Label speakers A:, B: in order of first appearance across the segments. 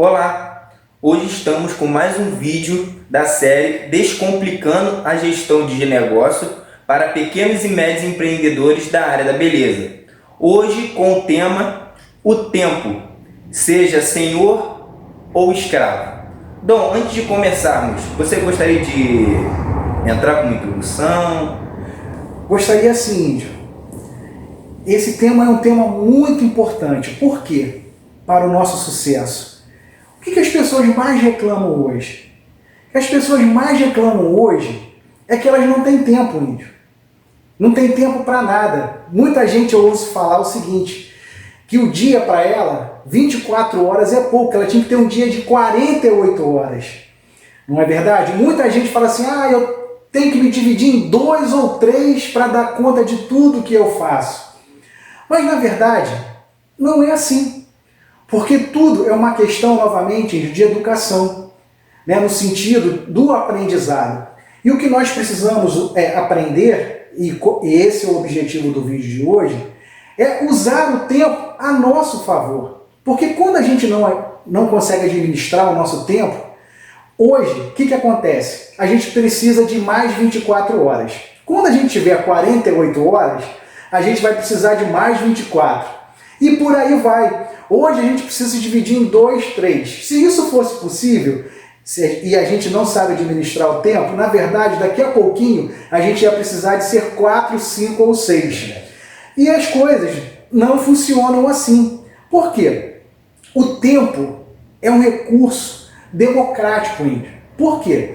A: Olá! Hoje estamos com mais um vídeo da série Descomplicando a Gestão de Negócio para pequenos e médios empreendedores da área da beleza. Hoje com o tema O Tempo, seja senhor ou escravo. Dom, antes de começarmos, você gostaria de entrar com uma introdução?
B: Gostaria sim, Índio. Esse tema é um tema muito importante. Por quê? Para o nosso sucesso. O que as pessoas mais reclamam hoje? O que as pessoas mais reclamam hoje é que elas não têm tempo, Índio. Não tem tempo para nada. Muita gente ouve falar o seguinte, que o dia para ela, 24 horas é pouco, ela tinha que ter um dia de 48 horas. Não é verdade? Muita gente fala assim, eu tenho que me dividir em 2 ou 3 para dar conta de tudo que eu faço. Mas na verdade, não é assim. Porque tudo é uma questão, novamente, de educação, né? No sentido do aprendizado. E o que nós precisamos aprender, e esse é o objetivo do vídeo de hoje, é usar o tempo a nosso favor. Porque quando a gente não consegue administrar o nosso tempo, hoje, o que acontece? A gente precisa de mais 24 horas. Quando a gente tiver 48 horas, a gente vai precisar de mais 24. E por aí vai. Hoje a gente precisa se dividir em 2, 3. Se isso fosse possível, e a gente não sabe administrar o tempo, na verdade, daqui a pouquinho, a gente ia precisar de ser 4, 5 ou 6. E as coisas não funcionam assim. Por quê? O tempo é um recurso democrático, Índio. Por quê?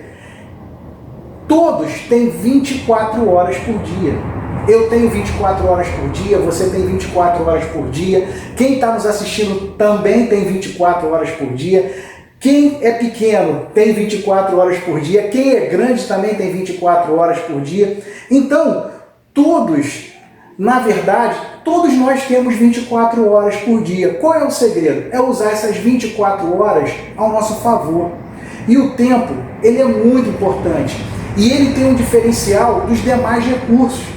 B: Todos têm 24 horas por dia. Eu tenho 24 horas por dia, você tem 24 horas por dia, quem está nos assistindo também tem 24 horas por dia, quem é pequeno tem 24 horas por dia, quem é grande também tem 24 horas por dia. Então, todos, na verdade, todos nós temos 24 horas por dia. Qual é o segredo? É usar essas 24 horas ao nosso favor. E o tempo, ele é muito importante. E ele tem um diferencial dos demais recursos,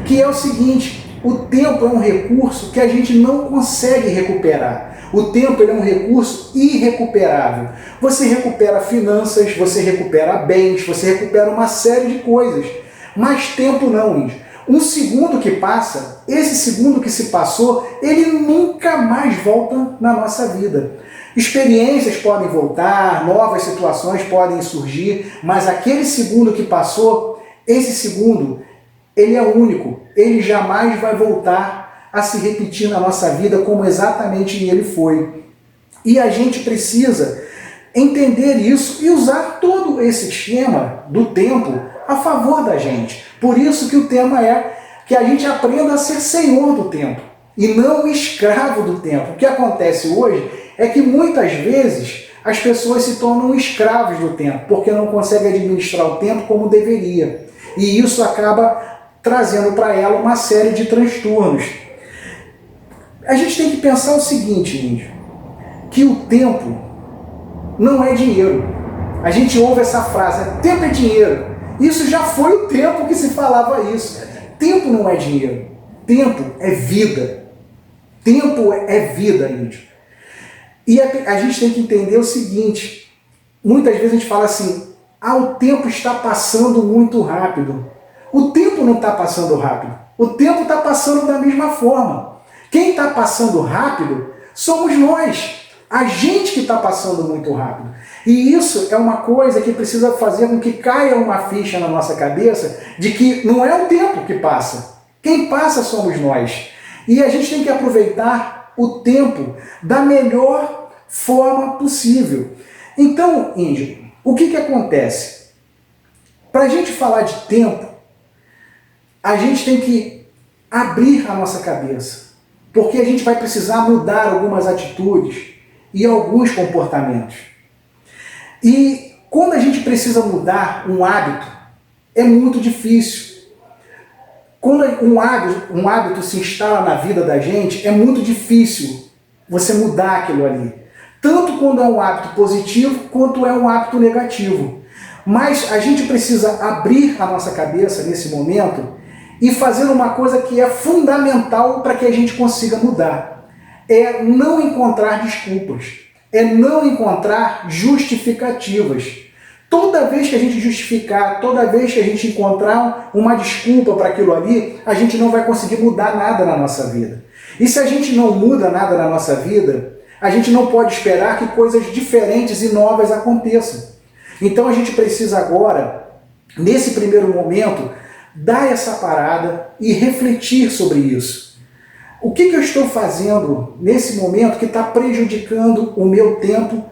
B: que é o seguinte, o tempo é um recurso que a gente não consegue recuperar. O tempo ele é um recurso irrecuperável. Você recupera finanças, você recupera bens, você recupera uma série de coisas. Mas tempo não, Índio. Um segundo que passa, esse segundo que se passou, ele nunca mais volta na nossa vida. Experiências podem voltar, novas situações podem surgir, mas aquele segundo que passou, esse segundo, ele é único, ele jamais vai voltar a se repetir na nossa vida como exatamente ele foi. E a gente precisa entender isso e usar todo esse esquema do tempo a favor da gente. Por isso que o tema é que a gente aprenda a ser senhor do tempo e não escravo do tempo. O que acontece hoje é que muitas vezes as pessoas se tornam escravos do tempo, porque não conseguem administrar o tempo como deveria. E isso acaba trazendo para ela uma série de transtornos. A gente tem que pensar o seguinte, Índio, que o tempo não é dinheiro. A gente ouve essa frase, tempo é dinheiro. Isso já foi o tempo que se falava isso. Tempo não é dinheiro. Tempo é vida. Tempo é vida, Índio. E a gente tem que entender o seguinte, muitas vezes a gente fala assim, o tempo está passando muito rápido. O tempo não está passando rápido. O tempo está passando da mesma forma. Quem está passando rápido somos nós. A gente que está passando muito rápido. E isso é uma coisa que precisa fazer com que caia uma ficha na nossa cabeça de que não é o tempo que passa. Quem passa somos nós. E a gente tem que aproveitar o tempo da melhor forma possível. Então, Índio, o que acontece? Para a gente falar de tempo, a gente tem que abrir a nossa cabeça, porque a gente vai precisar mudar algumas atitudes e alguns comportamentos. E quando a gente precisa mudar um hábito, é muito difícil. Quando um hábito se instala na vida da gente, é muito difícil você mudar aquilo ali. Tanto quando é um hábito positivo, quanto é um hábito negativo. Mas a gente precisa abrir a nossa cabeça nesse momento e fazer uma coisa que é fundamental para que a gente consiga mudar. É não encontrar desculpas. é não encontrar justificativas. Toda vez que a gente justificar, toda vez que a gente encontrar uma desculpa para aquilo ali, a gente não vai conseguir mudar nada na nossa vida. E se a gente não muda nada na nossa vida, a gente não pode esperar que coisas diferentes e novas aconteçam. Então a gente precisa agora, nesse primeiro momento, dar essa parada e refletir sobre isso. O que eu estou fazendo nesse momento que está prejudicando o meu tempo,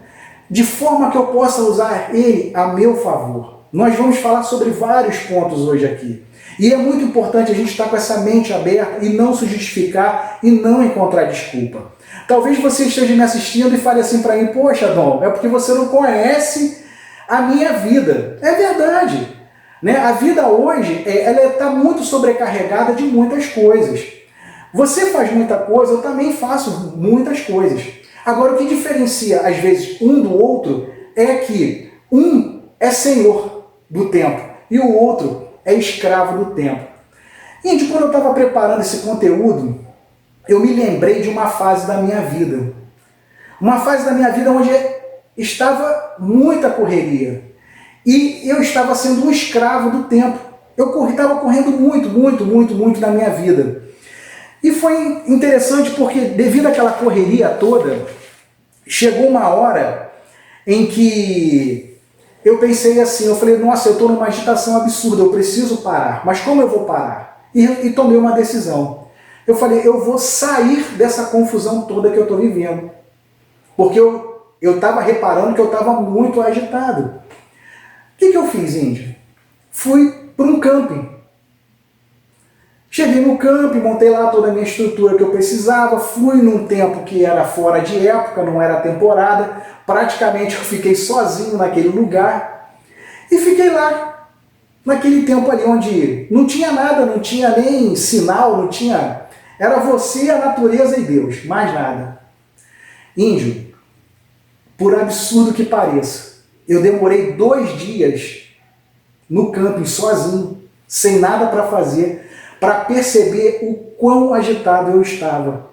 B: de forma que eu possa usar ele a meu favor? Nós vamos falar sobre vários pontos hoje aqui. E é muito importante a gente estar com essa mente aberta e não se justificar e não encontrar desculpa. Talvez você esteja me assistindo e fale assim para mim: poxa, Dom, é porque você não conhece a minha vida. É verdade. Né? A vida hoje ela está muito sobrecarregada de muitas coisas. Você faz muita coisa, eu também faço muitas coisas. Agora, o que diferencia, às vezes, um do outro é que um é senhor do tempo e o outro é escravo do tempo. Gente, quando eu estava preparando esse conteúdo, eu me lembrei de uma fase da minha vida. Uma fase da minha vida onde estava muita correria. E eu estava sendo um escravo do tempo. Eu estava correndo muito na minha vida. E foi interessante porque, devido àquela correria toda, chegou uma hora em que eu pensei assim, eu falei: nossa, eu estou numa agitação absurda, eu preciso parar. Mas como eu vou parar? E tomei uma decisão. Eu falei: eu vou sair dessa confusão toda que eu estou vivendo. Porque eu estava reparando que eu estava muito agitado. O que eu fiz, Índio? Fui para um camping. Cheguei no camping, montei lá toda a minha estrutura que eu precisava, fui num tempo que era fora de época, não era temporada, praticamente eu fiquei sozinho naquele lugar e fiquei lá, naquele tempo ali onde não tinha nada, não tinha nem sinal, não tinha... Era você, a natureza e Deus, mais nada. Índio, por absurdo que pareça, eu demorei 2 dias no camping sozinho, sem nada para fazer, para perceber o quão agitado eu estava.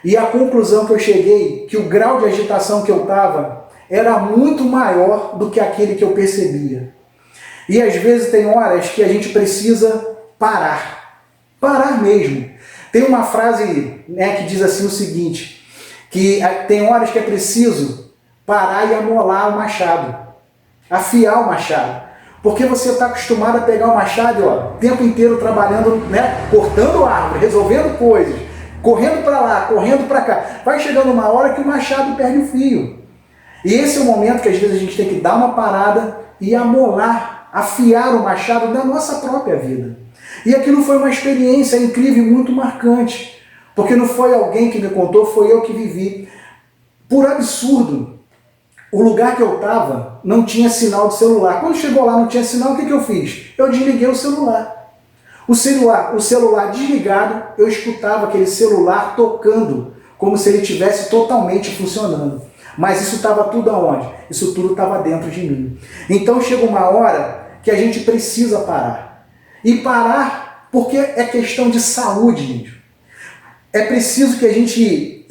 B: E a conclusão que eu cheguei, que o grau de agitação que eu estava era muito maior do que aquele que eu percebia. E às vezes tem horas que a gente precisa parar. Parar mesmo. Tem uma frase, né, que diz assim o seguinte, que tem horas que é preciso parar e amolar o machado, afiar o machado. Porque você está acostumado a pegar o machado, ó, o tempo inteiro trabalhando, né, cortando árvore, resolvendo coisas, correndo para lá, correndo para cá. Vai chegando uma hora que o machado perde o fio. E esse é o momento que às vezes a gente tem que dar uma parada e amolar, afiar o machado da nossa própria vida. E aquilo foi uma experiência incrível e muito marcante. Porque não foi alguém que me contou, foi eu que vivi. Por absurdo, o lugar que eu estava não tinha sinal de celular. Quando chegou lá não tinha sinal, o que eu fiz? Eu desliguei o celular. O celular desligado, eu escutava aquele celular tocando, como se ele estivesse totalmente funcionando. Mas isso estava tudo aonde? Isso tudo estava dentro de mim. Então chega uma hora que a gente precisa parar. E parar porque é questão de saúde, índio. É preciso que a gente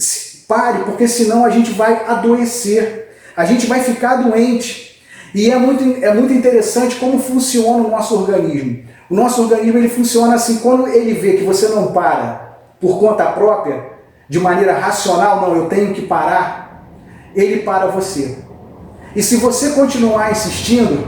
B: pare, porque senão a gente vai adoecer. A gente vai ficar doente. E é muito interessante como funciona o nosso organismo. O nosso organismo ele funciona assim, quando ele vê que você não para por conta própria, de maneira racional, não, eu tenho que parar, ele para você. E se você continuar insistindo,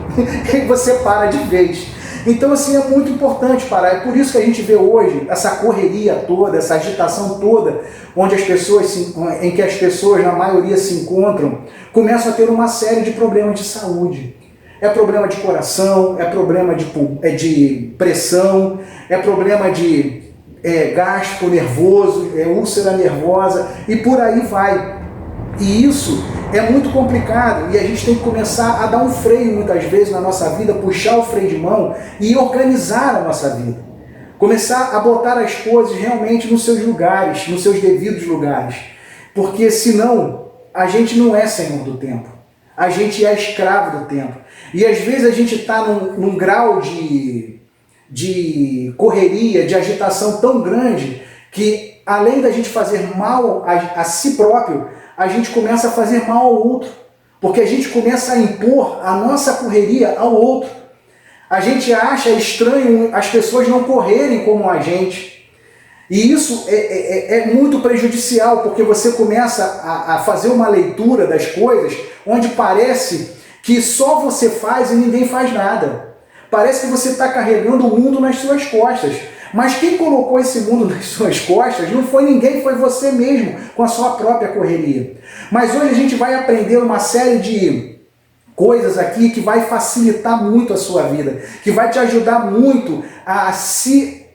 B: você para de vez. Então, assim, é muito importante parar. É por isso que a gente vê hoje essa correria toda, essa agitação toda, onde em que as pessoas, na maioria, se encontram, começam a ter uma série de problemas de saúde. É problema de coração, é problema de pressão, é problema de gasto nervoso, úlcera nervosa, e por aí vai. E isso é muito complicado e a gente tem que começar a dar um freio muitas vezes na nossa vida, puxar o freio de mão e organizar a nossa vida. Começar a botar as coisas realmente nos seus lugares, nos seus devidos lugares. Porque senão a gente não é senhor do tempo. A gente é escravo do tempo. E às vezes a gente está num grau de correria, de agitação tão grande que além da gente fazer mal a si próprio, a gente começa a fazer mal ao outro, porque a gente começa a impor a nossa correria ao outro. A gente acha estranho as pessoas não correrem como a gente. E isso é muito prejudicial, porque você começa a fazer uma leitura das coisas onde parece que só você faz e ninguém faz nada. Parece que você está carregando o mundo nas suas costas. Mas quem colocou esse mundo nas suas costas não foi ninguém, foi você mesmo, com a sua própria correria. Mas hoje a gente vai aprender uma série de coisas aqui que vai facilitar muito a sua vida, que vai te ajudar muito a se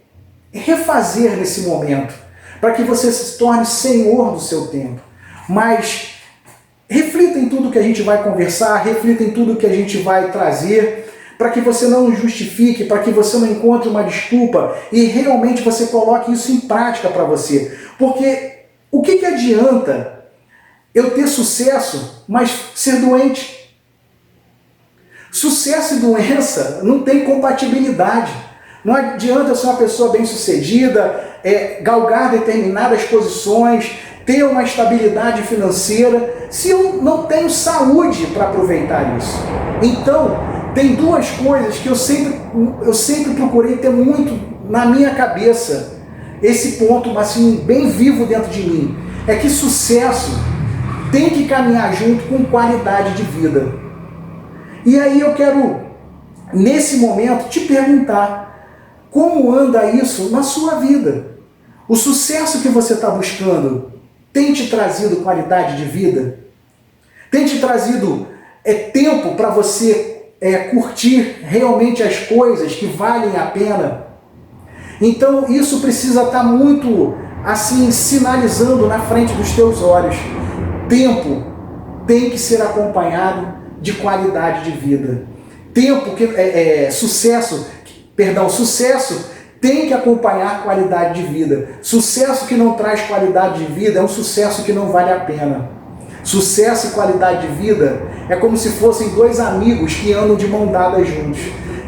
B: refazer nesse momento, para que você se torne senhor do seu tempo. Mas reflita em tudo que a gente vai conversar, reflita em tudo que a gente vai trazer, para que você não justifique, para que você não encontre uma desculpa e realmente você coloque isso em prática para você. Porque o que adianta eu ter sucesso, mas ser doente? Sucesso e doença não tem compatibilidade. Não adianta eu ser uma pessoa bem-sucedida, galgar determinadas posições, ter uma estabilidade financeira, se eu não tenho saúde para aproveitar isso. Então, tem duas coisas que eu sempre procurei ter muito na minha cabeça, esse ponto assim, bem vivo dentro de mim, é que sucesso tem que caminhar junto com qualidade de vida. E aí eu quero, nesse momento, te perguntar, como anda isso na sua vida? O sucesso que você está buscando tem te trazido qualidade de vida? Tem te trazido tempo para você curtir realmente as coisas que valem a pena? Então isso precisa estar muito assim sinalizando na frente dos teus olhos. Tempo tem que ser acompanhado de qualidade de vida. Sucesso tem que acompanhar qualidade de vida. Sucesso que não traz qualidade de vida é um sucesso que não vale a pena. Sucesso e qualidade de vida é como se fossem dois amigos que andam de mão dada juntos.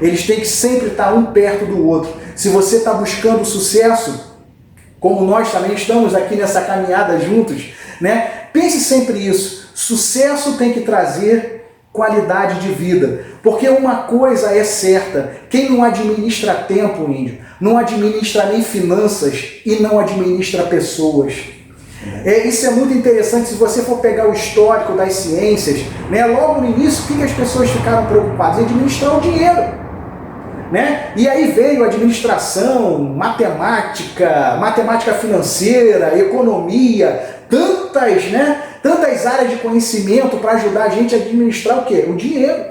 B: Eles têm que sempre estar um perto do outro. Se você está buscando sucesso, como nós também estamos aqui nessa caminhada juntos, né? Pense sempre isso. Sucesso tem que trazer qualidade de vida. Porque uma coisa é certa, quem não administra tempo, índio, não administra nem finanças e não administra pessoas. Isso é muito interessante. Se você for pegar o histórico das ciências, né, logo no início, o que as pessoas ficaram preocupadas? Em administrar o dinheiro. Né? E aí veio a administração, matemática financeira, economia, tantas áreas de conhecimento para ajudar a gente a administrar o quê? O dinheiro,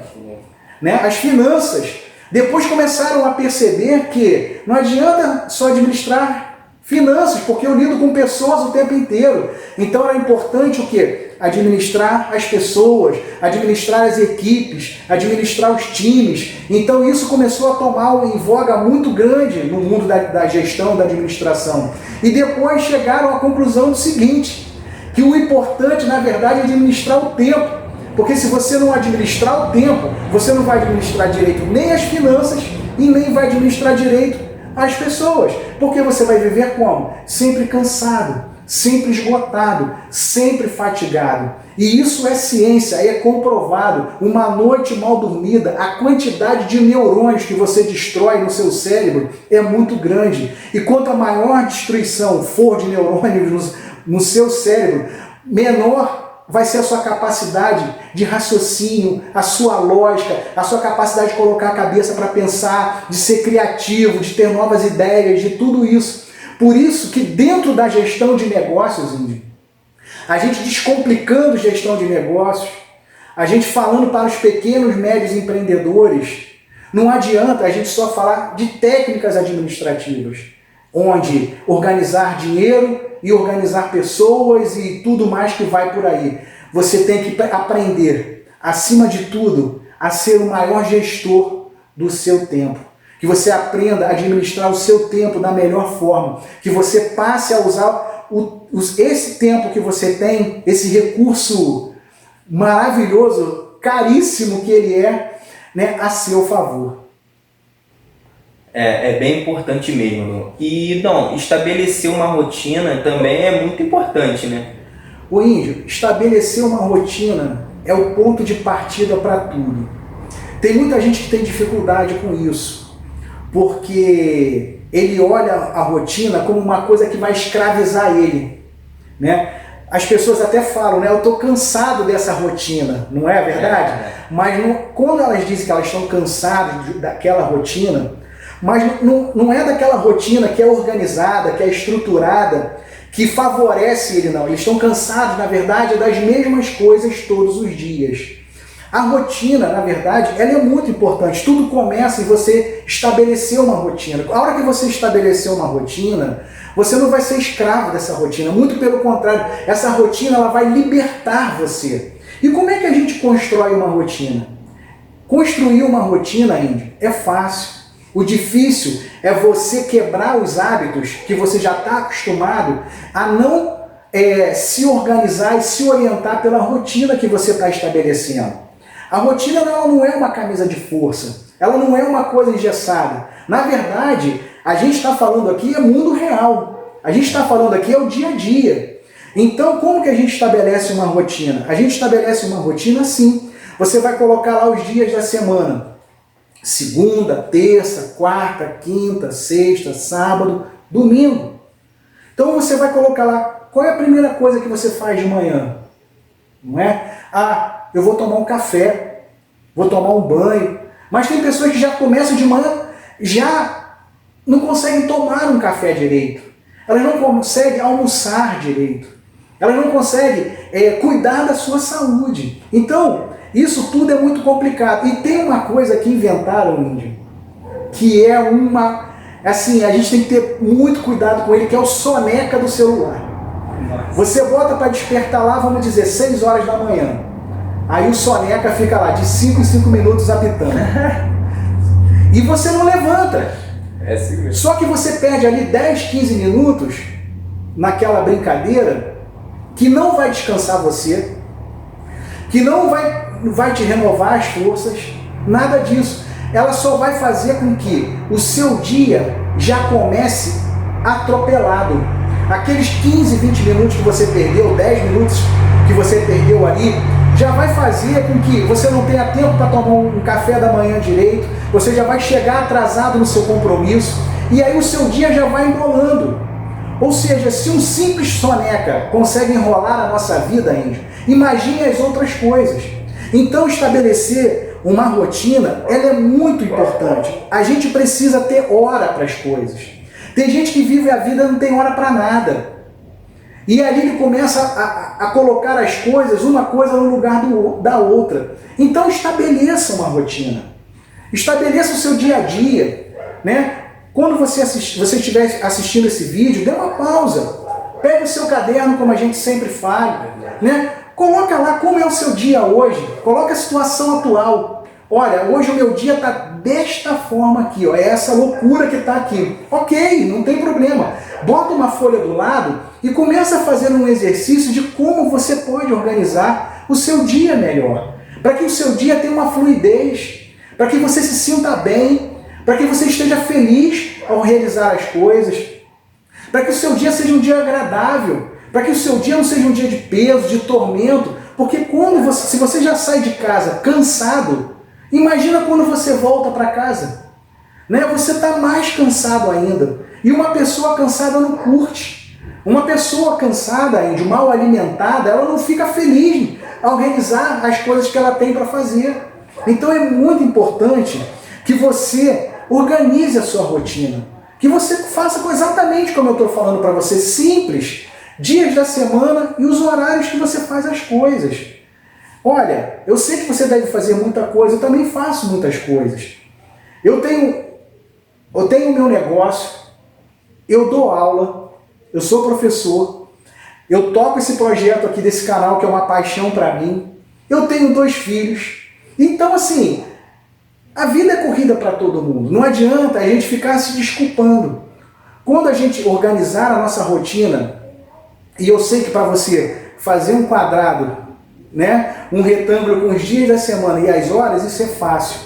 B: né? As finanças. Depois começaram a perceber que não adianta só administrar finanças, porque eu lido com pessoas o tempo inteiro. Então era importante o quê? Administrar as pessoas, administrar as equipes, administrar os times. Então isso começou a tomar em voga muito grande no mundo da gestão, da administração. E depois chegaram à conclusão do seguinte, que o importante, na verdade, é administrar o tempo. Porque se você não administrar o tempo, você não vai administrar direito nem as finanças e nem vai administrar direito as pessoas. Porque você vai viver como? Sempre cansado, sempre esgotado, sempre fatigado. E isso é ciência, é comprovado. Uma noite mal dormida, a quantidade de neurônios que você destrói no seu cérebro é muito grande. E quanto maior destruição for de neurônios no seu cérebro, menor vai ser a sua capacidade de raciocínio, a sua lógica, a sua capacidade de colocar a cabeça para pensar, de ser criativo, de ter novas ideias, de tudo isso. Por isso que dentro da gestão de negócios, a gente descomplicando gestão de negócios, a gente falando para os pequenos, médios empreendedores, não adianta a gente só falar de técnicas administrativas, onde organizar dinheiro e organizar pessoas e tudo mais que vai por aí. Você tem que aprender, acima de tudo, a ser o maior gestor do seu tempo. Que você aprenda a administrar o seu tempo da melhor forma. Que você passe a usar esse tempo que você tem, esse recurso maravilhoso, caríssimo que ele é, né, a seu favor.
A: É bem importante mesmo. E não, estabelecer uma rotina também é muito importante, né?
B: O índio, estabelecer uma rotina é o ponto de partida para tudo. Tem muita gente que tem dificuldade com isso, porque ele olha a rotina como uma coisa que vai escravizar ele, né? As pessoas até falam, né? Eu estou cansado dessa rotina, não é verdade? Mas quando elas dizem que elas estão cansadas daquela rotina, mas não é daquela rotina que é organizada, que é estruturada, que favorece ele, não. Eles estão cansados, na verdade, das mesmas coisas todos os dias. A rotina, na verdade, ela é muito importante. Tudo começa em você estabelecer uma rotina. A hora que você estabelecer uma rotina, você não vai ser escravo dessa rotina. Muito pelo contrário, essa rotina ela vai libertar você. E como é que a gente constrói uma rotina? Construir uma rotina, índio, é fácil. O difícil é você quebrar os hábitos que você já está acostumado a não se organizar e se orientar pela rotina que você está estabelecendo. A rotina ela não é uma camisa de força, ela não é uma coisa engessada. Na verdade, a gente está falando aqui é mundo real. A gente está falando aqui é o dia a dia. Então, como que a gente estabelece uma rotina? A gente estabelece uma rotina assim. Você vai colocar lá os dias da semana. Segunda, terça, quarta, quinta, sexta, sábado, domingo. Então você vai colocar lá, qual é a primeira coisa que você faz de manhã? Não é? Ah, eu vou tomar um café, vou tomar um banho. Mas tem pessoas que já começam de manhã, já não conseguem tomar um café direito. Elas não conseguem almoçar direito. Elas não conseguem cuidar da sua saúde. Então, isso tudo é muito complicado. E tem uma coisa que inventaram, índio, que é uma... Assim, a gente tem que ter muito cuidado com ele, que é o soneca do celular. Nossa. Você bota para despertar lá, vamos dizer, 6 horas da manhã. Aí o soneca fica lá, de 5 em 5 minutos apitando. E você não levanta.
A: É assim mesmo.
B: Só que você perde ali 10, 15 minutos naquela brincadeira que não vai descansar você, que não vai te renovar as forças, nada disso. Ela só vai fazer com que o seu dia já comece atropelado. Aqueles 15, 20 minutos que você perdeu, 10 minutos que você perdeu ali, já vai fazer com que você não tenha tempo para tomar um café da manhã direito, você já vai chegar atrasado no seu compromisso, e aí o seu dia já vai embolando. Ou seja, se um simples soneca consegue enrolar a nossa vida, índio, imagine as outras coisas. Então estabelecer uma rotina, ela é muito importante. A gente precisa ter hora para as coisas. Tem gente que vive a vida e não tem hora para nada. E ali ele começa a colocar as coisas, uma coisa no lugar da outra. Então estabeleça uma rotina. Estabeleça o seu dia a dia, né? Quando você estiver assistindo esse vídeo, dê uma pausa. Pegue o seu caderno, como a gente sempre fala, né? Coloca lá como é o seu dia hoje. Coloca a situação atual. Olha, hoje o meu dia está desta forma aqui, ó. É essa loucura que está aqui. Ok, não tem problema. Bota uma folha do lado e começa a fazer um exercício de como você pode organizar o seu dia melhor. Para que o seu dia tenha uma fluidez. Para que você se sinta bem. Para que você esteja feliz ao realizar as coisas. Para que o seu dia seja um dia agradável. Para que o seu dia não seja um dia de peso, de tormento. Porque se você já sai de casa cansado, imagina quando você volta para casa. Né? Você está mais cansado ainda. E uma pessoa cansada não curte. Uma pessoa cansada, mal alimentada, ela não fica feliz ao realizar as coisas que ela tem para fazer. Então é muito importante que você organize a sua rotina. Que você faça exatamente como eu estou falando para você, simples, dias da semana e os horários que você faz as coisas. Olha, eu sei que você deve fazer muita coisa, eu também faço muitas coisas. Eu tenho o meu negócio, eu dou aula, eu sou professor, eu toco esse projeto aqui desse canal que é uma paixão para mim, eu tenho 2 filhos. Então assim, a vida é corrida para todo mundo, não adianta a gente ficar se desculpando. Quando a gente organizar a nossa rotina, e eu sei que para você fazer um quadrado, né, um retângulo com os dias da semana e as horas, isso é fácil.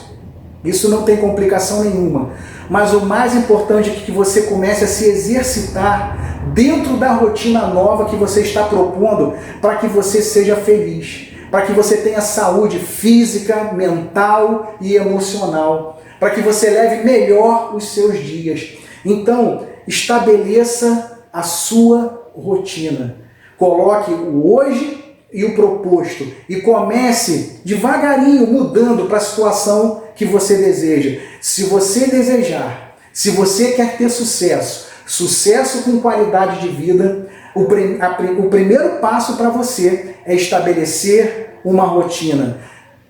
B: Isso não tem complicação nenhuma. Mas o mais importante é que você comece a se exercitar dentro da rotina nova que você está propondo para que você seja feliz, para que você tenha saúde física, mental e emocional, para que você leve melhor os seus dias. Então, estabeleça a sua rotina. Coloque o hoje e o proposto e comece devagarinho mudando para a situação que você deseja. Se você desejar, se você quer ter sucesso, sucesso com qualidade de vida, o primeiro passo para você é estabelecer uma rotina.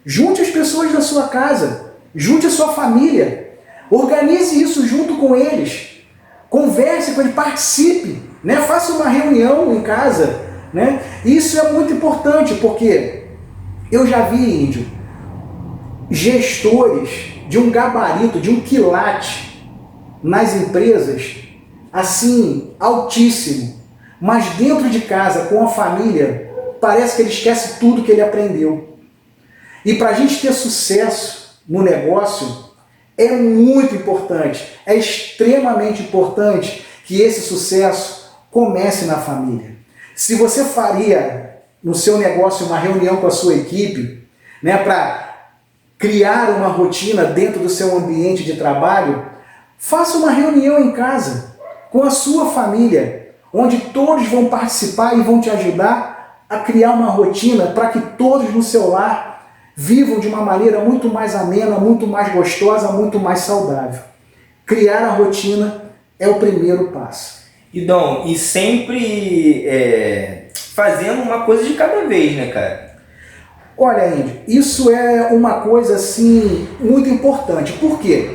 B: Junte as pessoas da sua casa, junte a sua família, organize isso junto com eles, converse com eles, participe, né? Faça uma reunião em casa, né? Isso é muito importante, porque eu já vi, Índio, gestores de um gabarito, de um quilate nas empresas, assim, altíssimo, mas dentro de casa, com a família, parece que ele esquece tudo que ele aprendeu. E para a gente ter sucesso no negócio, é muito importante, é extremamente importante que esse sucesso comece na família. Se você faria no seu negócio uma reunião com a sua equipe, né, para criar uma rotina dentro do seu ambiente de trabalho, faça uma reunião em casa com a sua família, onde todos vão participar e vão te ajudar a criar uma rotina para que todos no seu lar vivam de uma maneira muito mais amena, muito mais gostosa, muito mais saudável. Criar a rotina é o primeiro passo.
A: E Dom, e sempre fazendo uma coisa de cada vez, né, cara?
B: Olha, Índio, isso é uma coisa assim muito importante. Por quê?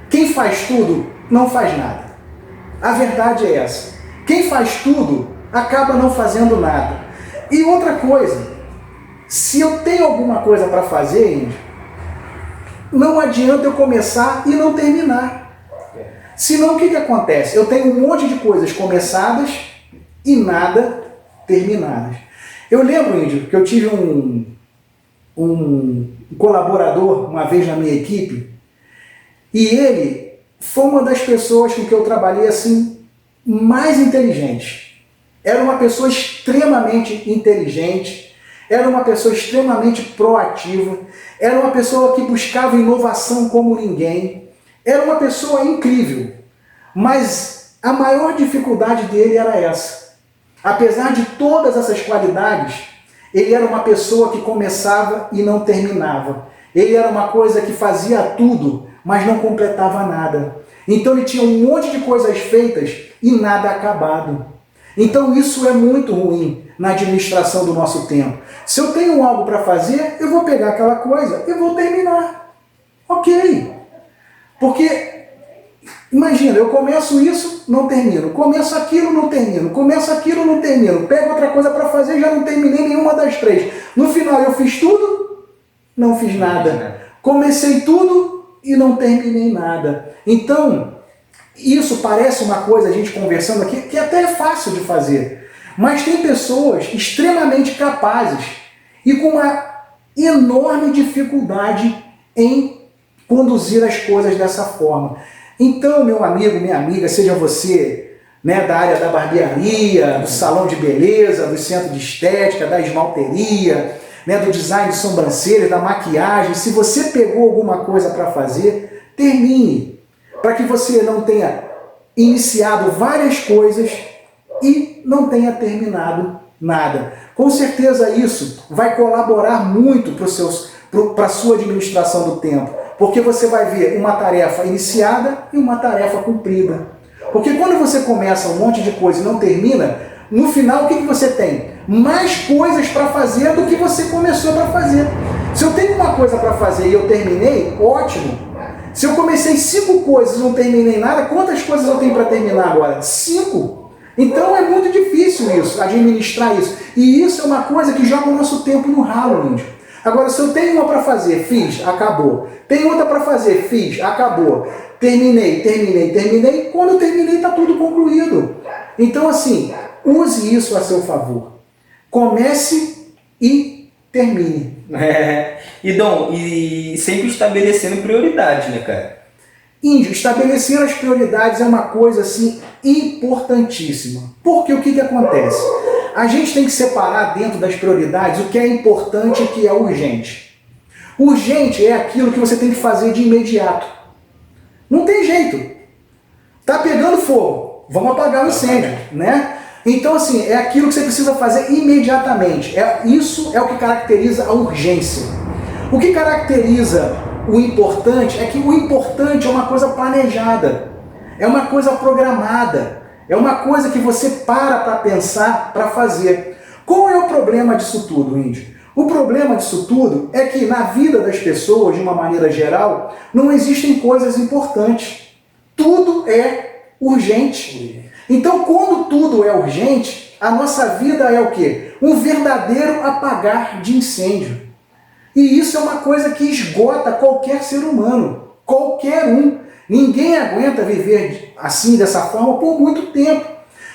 B: Quem faz tudo não faz nada. A verdade é essa. Quem faz tudo acaba não fazendo nada. E outra coisa, se eu tenho alguma coisa para fazer, Índio, não adianta eu começar e não terminar. Senão o que acontece? Eu tenho um monte de coisas começadas e nada terminadas. Eu lembro, Índio, que eu tive um colaborador uma vez na minha equipe e ele foi uma das pessoas com que eu trabalhei assim mais inteligente. Era uma pessoa extremamente inteligente, era uma pessoa extremamente proativa, era uma pessoa que buscava inovação como ninguém, era uma pessoa incrível. Mas a maior dificuldade dele era essa. Apesar de todas essas qualidades, ele era uma pessoa que começava e não terminava. Ele era uma coisa que fazia tudo, mas não completava nada. Então ele tinha um monte de coisas feitas e nada acabado. Então isso é muito ruim na administração do nosso tempo. Se eu tenho algo para fazer, eu vou pegar aquela coisa e vou terminar. Ok. Porque, imagina, eu começo isso, não termino. Começo aquilo, não termino. Começo aquilo, não termino. Pego outra coisa para fazer, já não terminei nenhuma das três. No final eu fiz tudo, não fiz nada. Comecei tudo e não terminei nada. Então, isso parece uma coisa, a gente conversando aqui, que até é fácil de fazer. Mas tem pessoas extremamente capazes e com uma enorme dificuldade em conduzir as coisas dessa forma. Então, meu amigo, minha amiga, seja você, né, da área da barbearia, do salão de beleza, do centro de estética, da esmalteria, né, do design de sobrancelha, da maquiagem, se você pegou alguma coisa para fazer, termine, para que você não tenha iniciado várias coisas e não tenha terminado nada. Com certeza isso vai colaborar muito para a sua administração do tempo, porque você vai ver uma tarefa iniciada e uma tarefa cumprida. Porque quando você começa um monte de coisa e não termina, no final o que você tem? Mais coisas para fazer do que você começou para fazer. Se eu tenho uma coisa para fazer e eu terminei, ótimo. Se eu comecei 5 coisas e não terminei nada, quantas coisas eu tenho para terminar agora? 5. Então é muito difícil isso, administrar isso. E isso é uma coisa que joga o nosso tempo no ralo, Índio. Agora, se eu tenho uma para fazer, fiz, acabou. Tem outra para fazer, fiz, acabou. Terminei. Quando eu terminei, está tudo concluído. Então, assim, use isso a seu favor. Comece e termine.
A: E Dom, e sempre estabelecendo prioridade, né, cara?
B: Índio, estabelecer as prioridades é uma coisa assim importantíssima. Porque o que acontece? A gente tem que separar dentro das prioridades o que é importante e o que é urgente. Urgente é aquilo que você tem que fazer de imediato. Não tem jeito. Tá pegando fogo, vamos apagar o incêndio, né? Então, assim, é aquilo que você precisa fazer imediatamente. Isso é o que caracteriza a urgência. O que caracteriza o importante é que o importante é uma coisa planejada, é uma coisa programada, é uma coisa que você para pensar, para fazer. Qual é o problema disso tudo, Índio? O problema disso tudo é que na vida das pessoas, de uma maneira geral, não existem coisas importantes. Tudo é urgente. Então, quando tudo é urgente, a nossa vida é o quê? Um verdadeiro apagar de incêndio. E isso é uma coisa que esgota qualquer ser humano. Qualquer um. Ninguém aguenta viver assim, dessa forma, por muito tempo.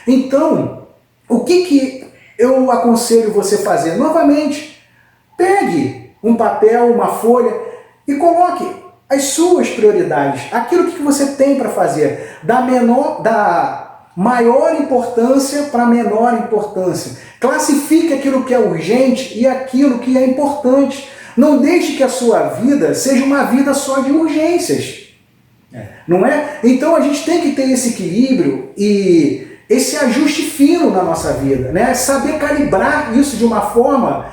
B: Então, o que eu aconselho você fazer? Novamente, pegue um papel, uma folha e coloque as suas prioridades, aquilo que você tem para fazer, da maior importância para a menor importância. Classifique aquilo que é urgente e aquilo que é importante. Não deixe que a sua vida seja uma vida só de urgências. Não é? Então a gente tem que ter esse equilíbrio e esse ajuste fino na nossa vida, né? Saber calibrar isso de uma forma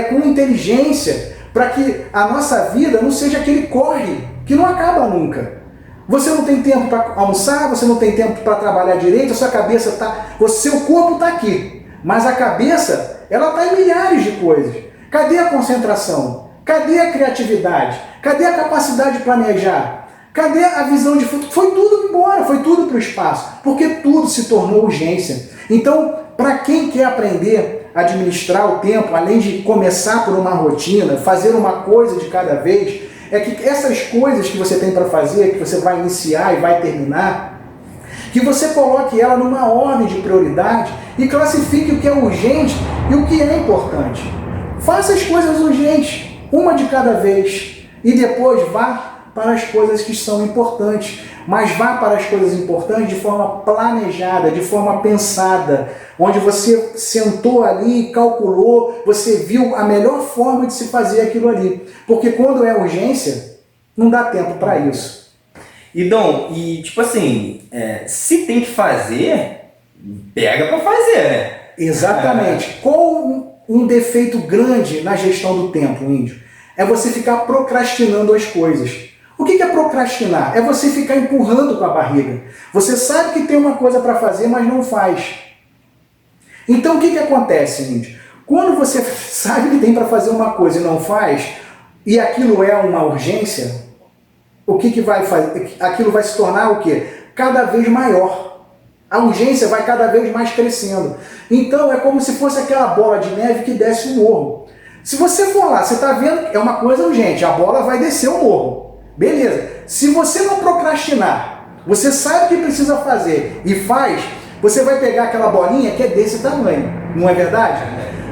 B: com inteligência, para que a nossa vida não seja aquele corre que não acaba nunca. Você não tem tempo para almoçar, você não tem tempo para trabalhar direito, a sua cabeça está... O seu corpo está aqui, mas a cabeça ela está em milhares de coisas. Cadê a concentração? Cadê a criatividade? Cadê a capacidade de planejar? Cadê a visão de futuro? Foi tudo embora, foi tudo para o espaço, porque tudo se tornou urgência. Então, para quem quer aprender a administrar o tempo, além de começar por uma rotina, fazer uma coisa de cada vez, é que essas coisas que você tem para fazer, que você vai iniciar e vai terminar, que você coloque ela numa ordem de prioridade e classifique o que é urgente e o que é importante. Faça as coisas urgentes, uma de cada vez, e depois vá para as coisas que são importantes, mas vá para as coisas importantes de forma planejada, de forma pensada, onde você sentou ali, calculou, você viu a melhor forma de se fazer aquilo ali. Porque quando é urgência, não dá tempo para isso.
A: E Dom, tipo assim, se tem que fazer, pega para fazer, né?
B: Exatamente. Qual um defeito grande na gestão do tempo, Índio? É você ficar procrastinando as coisas. O que é procrastinar? É você ficar empurrando com a barriga. Você sabe que tem uma coisa para fazer, mas não faz. Então o que acontece, Índio? Quando você sabe que tem para fazer uma coisa e não faz, e aquilo é uma urgência, o que vai fazer? Aquilo vai se tornar o quê? Cada vez maior. A urgência vai cada vez mais crescendo. Então é como se fosse aquela bola de neve que desce o morro. Se você for lá, você está vendo, é uma coisa urgente, a bola vai descer o morro. Beleza. Se você não procrastinar, você sabe o que precisa fazer e faz, você vai pegar aquela bolinha que é desse tamanho. Não é verdade?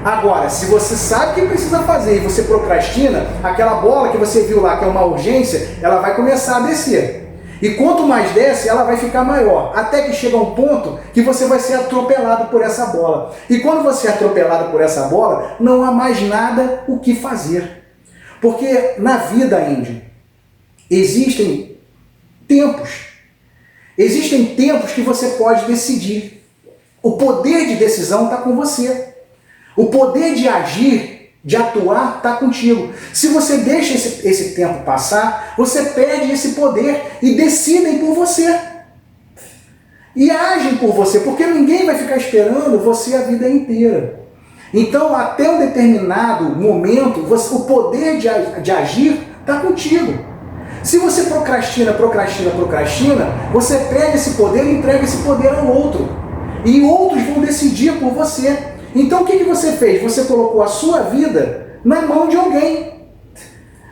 B: Agora, se você sabe o que precisa fazer e você procrastina, aquela bola que você viu lá, que é uma urgência, ela vai começar a descer. E quanto mais desce, ela vai ficar maior, até que chega um ponto que você vai ser atropelado por essa bola. E quando você é atropelado por essa bola, não há mais nada o que fazer. Porque na vida, Índio, existem tempos. Existem tempos que você pode decidir. O poder de decisão está com você. O poder de agir, de atuar, está contigo. Se você deixa esse tempo passar, você perde esse poder e decidem por você. E agem por você, porque ninguém vai ficar esperando você a vida inteira. Então, até um determinado momento, o poder de agir está contigo. Se você procrastina, você perde esse poder e entrega esse poder ao outro. E outros vão decidir por você. Então o que você fez? Você colocou a sua vida na mão de alguém.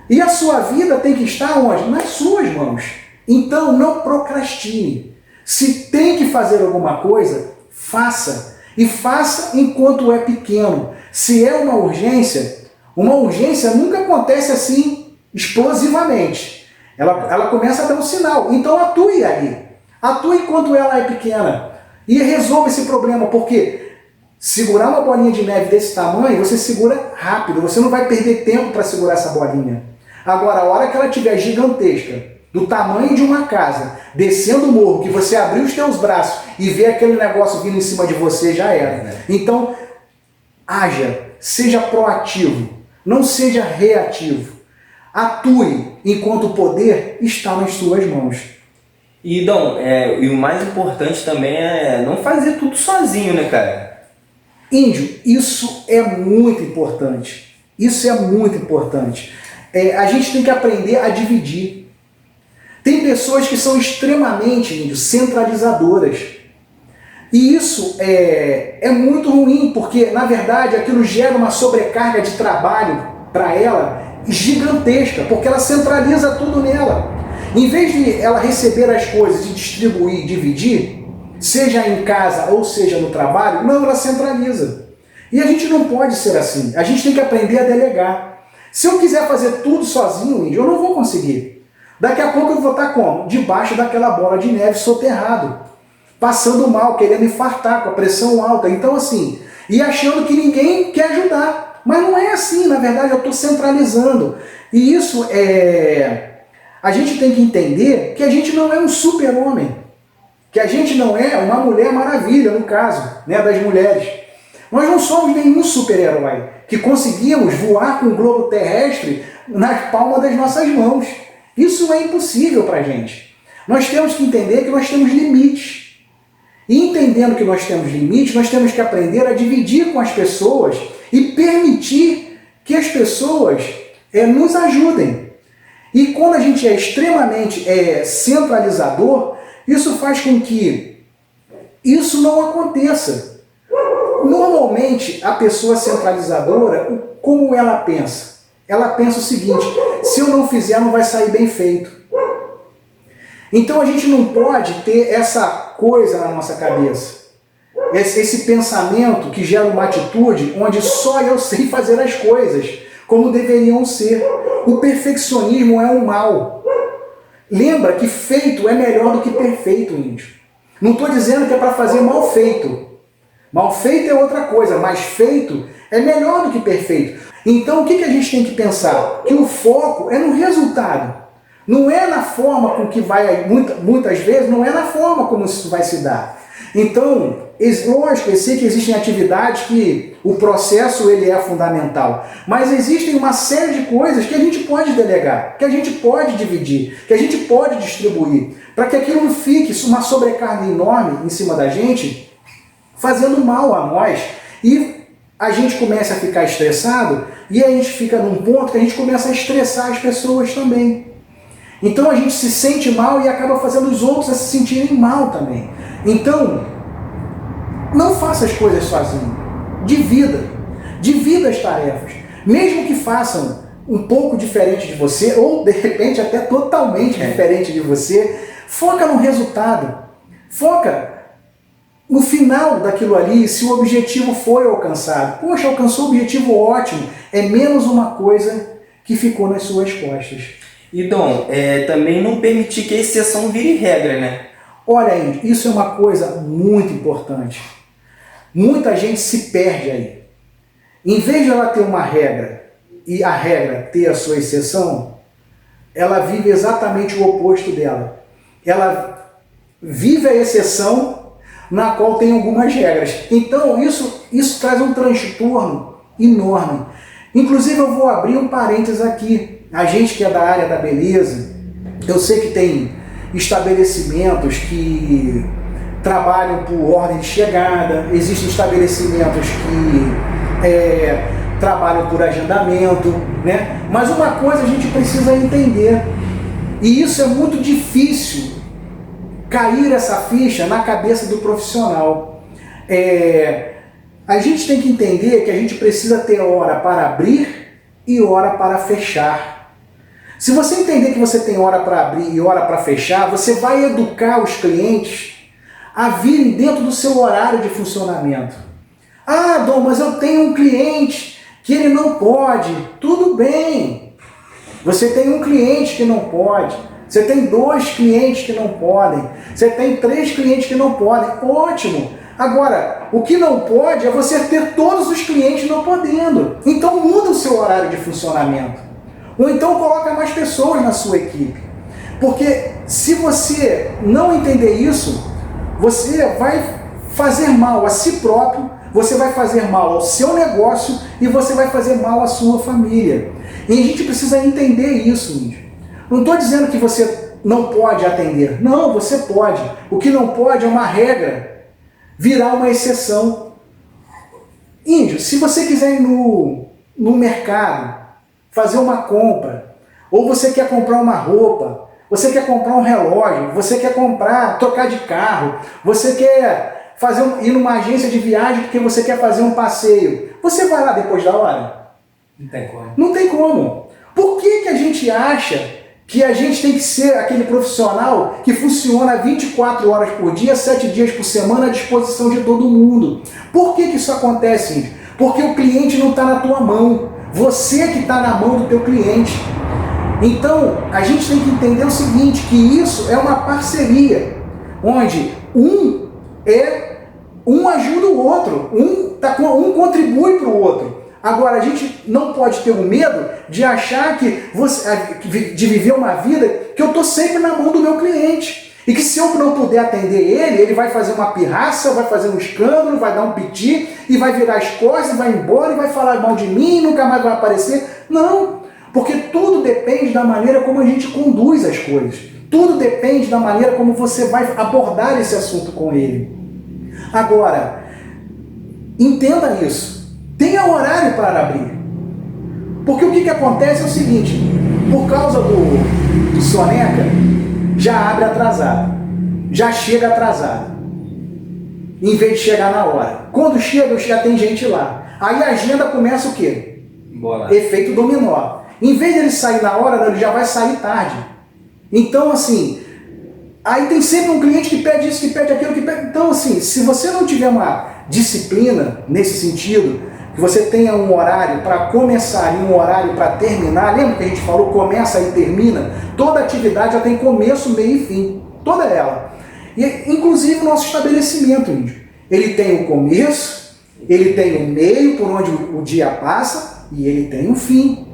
B: E a sua vida tem que estar onde? Nas suas mãos. Então não procrastine. Se tem que fazer alguma coisa, faça. E faça enquanto é pequeno. Se é uma urgência nunca acontece assim explosivamente. Ela começa a dar um sinal. Então atue ali. Atue enquanto ela é pequena. E resolva esse problema, porque segurar uma bolinha de neve desse tamanho, você segura rápido. Você não vai perder tempo para segurar essa bolinha. Agora, a hora que ela estiver gigantesca, do tamanho de uma casa, descendo o morro, que você abrir os teus braços e ver aquele negócio vindo em cima de você, já era. Então, haja, seja proativo, não seja reativo. Atue enquanto o poder está nas suas mãos.
A: E, Dom, e o mais importante também é não fazer tudo sozinho, né, cara?
B: Índio, isso é muito importante. Isso é muito importante. A gente tem que aprender a dividir. Tem pessoas que são extremamente, índio, centralizadoras. E isso é muito ruim, porque, na verdade, aquilo gera uma sobrecarga de trabalho para ela gigantesca, porque ela centraliza tudo nela. Em vez de ela receber as coisas e distribuir, dividir, seja em casa ou seja no trabalho, não, ela centraliza. E a gente não pode ser assim. A gente tem que aprender a delegar. Se eu quiser fazer tudo sozinho, índio, eu não vou conseguir. Daqui a pouco eu vou estar como? Debaixo daquela bola de neve soterrado, passando mal, querendo infartar, com a pressão alta. Então assim, e achando que ninguém quer ajudar. Mas não é assim, na verdade eu estou centralizando. E isso a gente tem que entender que a gente não é um super-homem. Que a gente não é uma Mulher Maravilha, no caso, né, das mulheres. Nós não somos nenhum super-herói que conseguimos voar com o globo terrestre nas palmas das nossas mãos. Isso é impossível para a gente. Nós temos que entender que nós temos limites. E entendendo que nós temos limites, nós temos que aprender a dividir com as pessoas e permitir que as pessoas nos ajudem. E quando a gente é extremamente centralizador, isso faz com que isso não aconteça. Normalmente, a pessoa centralizadora, como ela pensa? Ela pensa o seguinte: se eu não fizer, não vai sair bem feito. Então a gente não pode ter essa coisa na nossa cabeça. Esse pensamento que gera uma atitude onde só eu sei fazer as coisas como deveriam ser. O perfeccionismo é um mal. Lembra que feito é melhor do que perfeito, índio. Não estou dizendo que é para fazer mal feito. Mal feito é outra coisa, mas feito é melhor do que perfeito. Então o que a gente tem que pensar? Que o foco é no resultado. Não é na forma com que vai, muitas vezes, não é na forma como isso vai se dar. Então, lógico, eu sei que existem atividades que o processo ele é fundamental, mas existem uma série de coisas que a gente pode delegar, que a gente pode dividir, que a gente pode distribuir, para que aquilo não fique uma sobrecarga enorme em cima da gente, fazendo mal a nós, e a gente começa a ficar estressado, e a gente fica num ponto que a gente começa a estressar as pessoas também. Então a gente se sente mal e acaba fazendo os outros a se sentirem mal também. Então, não faça as coisas sozinho. Divida as tarefas. Mesmo que façam um pouco diferente de você, ou de repente até totalmente diferente de você, foca no resultado. Foca no final daquilo ali, se o objetivo foi alcançado. Poxa, alcançou o objetivo, ótimo. É menos uma coisa que ficou nas suas costas.
A: E, Dom, também não permitir que a exceção vire regra, né?
B: Olha, Índio, isso é uma coisa muito importante. Muita gente se perde aí. Em vez de ela ter uma regra e a regra ter a sua exceção, ela vive exatamente o oposto dela. Ela vive a exceção na qual tem algumas regras. Então isso traz um transtorno enorme. Inclusive eu vou abrir um parênteses aqui. A gente que é da área da beleza, eu sei que tem estabelecimentos que trabalham por ordem de chegada, existem estabelecimentos que trabalham por agendamento, né? Mas uma coisa a gente precisa entender, e isso é muito difícil cair essa ficha na cabeça do profissional. A gente tem que entender que a gente precisa ter hora para abrir e hora para fechar. Se você entender que você tem hora para abrir e hora para fechar, você vai educar os clientes a virem dentro do seu horário de funcionamento. Ah, Dom, mas eu tenho um cliente que ele não pode. Tudo bem. Você tem um cliente que não pode, você tem 2 clientes que não podem, você tem 3 clientes que não podem, ótimo! Agora, o que não pode é você ter todos os clientes não podendo. Então muda o seu horário de funcionamento. Ou então coloca mais pessoas na sua equipe. Porque se você não entender isso, você vai fazer mal a si próprio, você vai fazer mal ao seu negócio e você vai fazer mal à sua família. E a gente precisa entender isso, índio. Não estou dizendo que você não pode atender. Não, você pode. O que não pode é uma regra virar uma exceção. Índio, se você quiser ir no mercado, fazer uma compra, ou você quer comprar uma roupa, você quer comprar um relógio, você quer trocar de carro, você quer ir numa agência de viagem porque você quer fazer um passeio, você vai lá depois da hora?
A: Não tem como.
B: Não tem como. Por que a gente acha que a gente tem que ser aquele profissional que funciona 24 horas por dia, 7 dias por semana à disposição de todo mundo? Por que isso acontece, Índio? Porque o cliente não está na tua mão. Você que está na mão do teu cliente. Então, a gente tem que entender o seguinte, que isso é uma parceria, onde um ajuda o outro, um contribui para o outro. Agora, a gente não pode ter o medo de achar de viver uma vida que eu estou sempre na mão do meu cliente. E que se eu não puder atender ele vai fazer uma pirraça, vai fazer um escândalo, vai dar um piti, e vai virar as costas, vai embora, e vai falar mal de mim, e nunca mais vai aparecer. Não, porque tudo depende da maneira como a gente conduz as coisas. Tudo depende da maneira como você vai abordar esse assunto com ele. Agora, entenda isso. Tenha horário para abrir. Porque o que acontece é o seguinte, por causa do soneca, já abre atrasado, já chega atrasado, em vez de chegar na hora. Quando chega, já tem gente lá. Aí a agenda começa o quê?
A: Boa.
B: Efeito dominó. Em vez de ele sair na hora, ele já vai sair tarde. Então, assim, aí tem sempre um cliente que pede isso, que pede aquilo, que pede... Então, assim, se você não tiver uma disciplina nesse sentido, que você tenha um horário para começar e um horário para terminar, lembra que a gente falou começa e termina? Toda atividade já tem começo, meio e fim, toda ela. E inclusive o nosso estabelecimento, Índio. Ele tem o começo, ele tem o meio por onde o dia passa e ele tem um fim.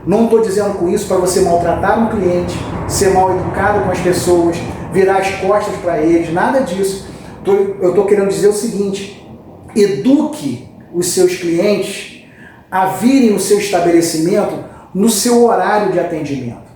B: Não estou dizendo com isso para você maltratar um cliente, ser mal educado com as pessoas, virar as costas para eles, nada disso. Eu estou querendo dizer o seguinte, eduque os seus clientes a virem no seu estabelecimento no seu horário de atendimento.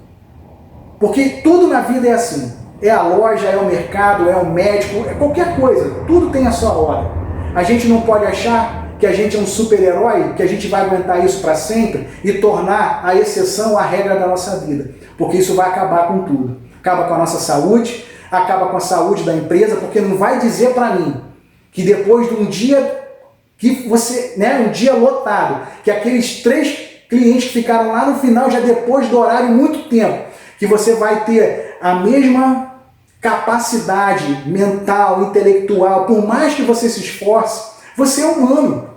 B: Porque tudo na vida é assim. É a loja, é o mercado, é o médico, é qualquer coisa. Tudo tem a sua hora. A gente não pode achar que a gente é um super-herói, que a gente vai aguentar isso para sempre e tornar a exceção a regra da nossa vida. Porque isso vai acabar com tudo. Acaba com a nossa saúde, acaba com a saúde da empresa, porque não vai dizer para mim que depois de um dia que você, um dia lotado, que aqueles 3 clientes que ficaram lá no final, já depois do horário, muito tempo, que você vai ter a mesma capacidade mental, intelectual, por mais que você se esforce, você é humano.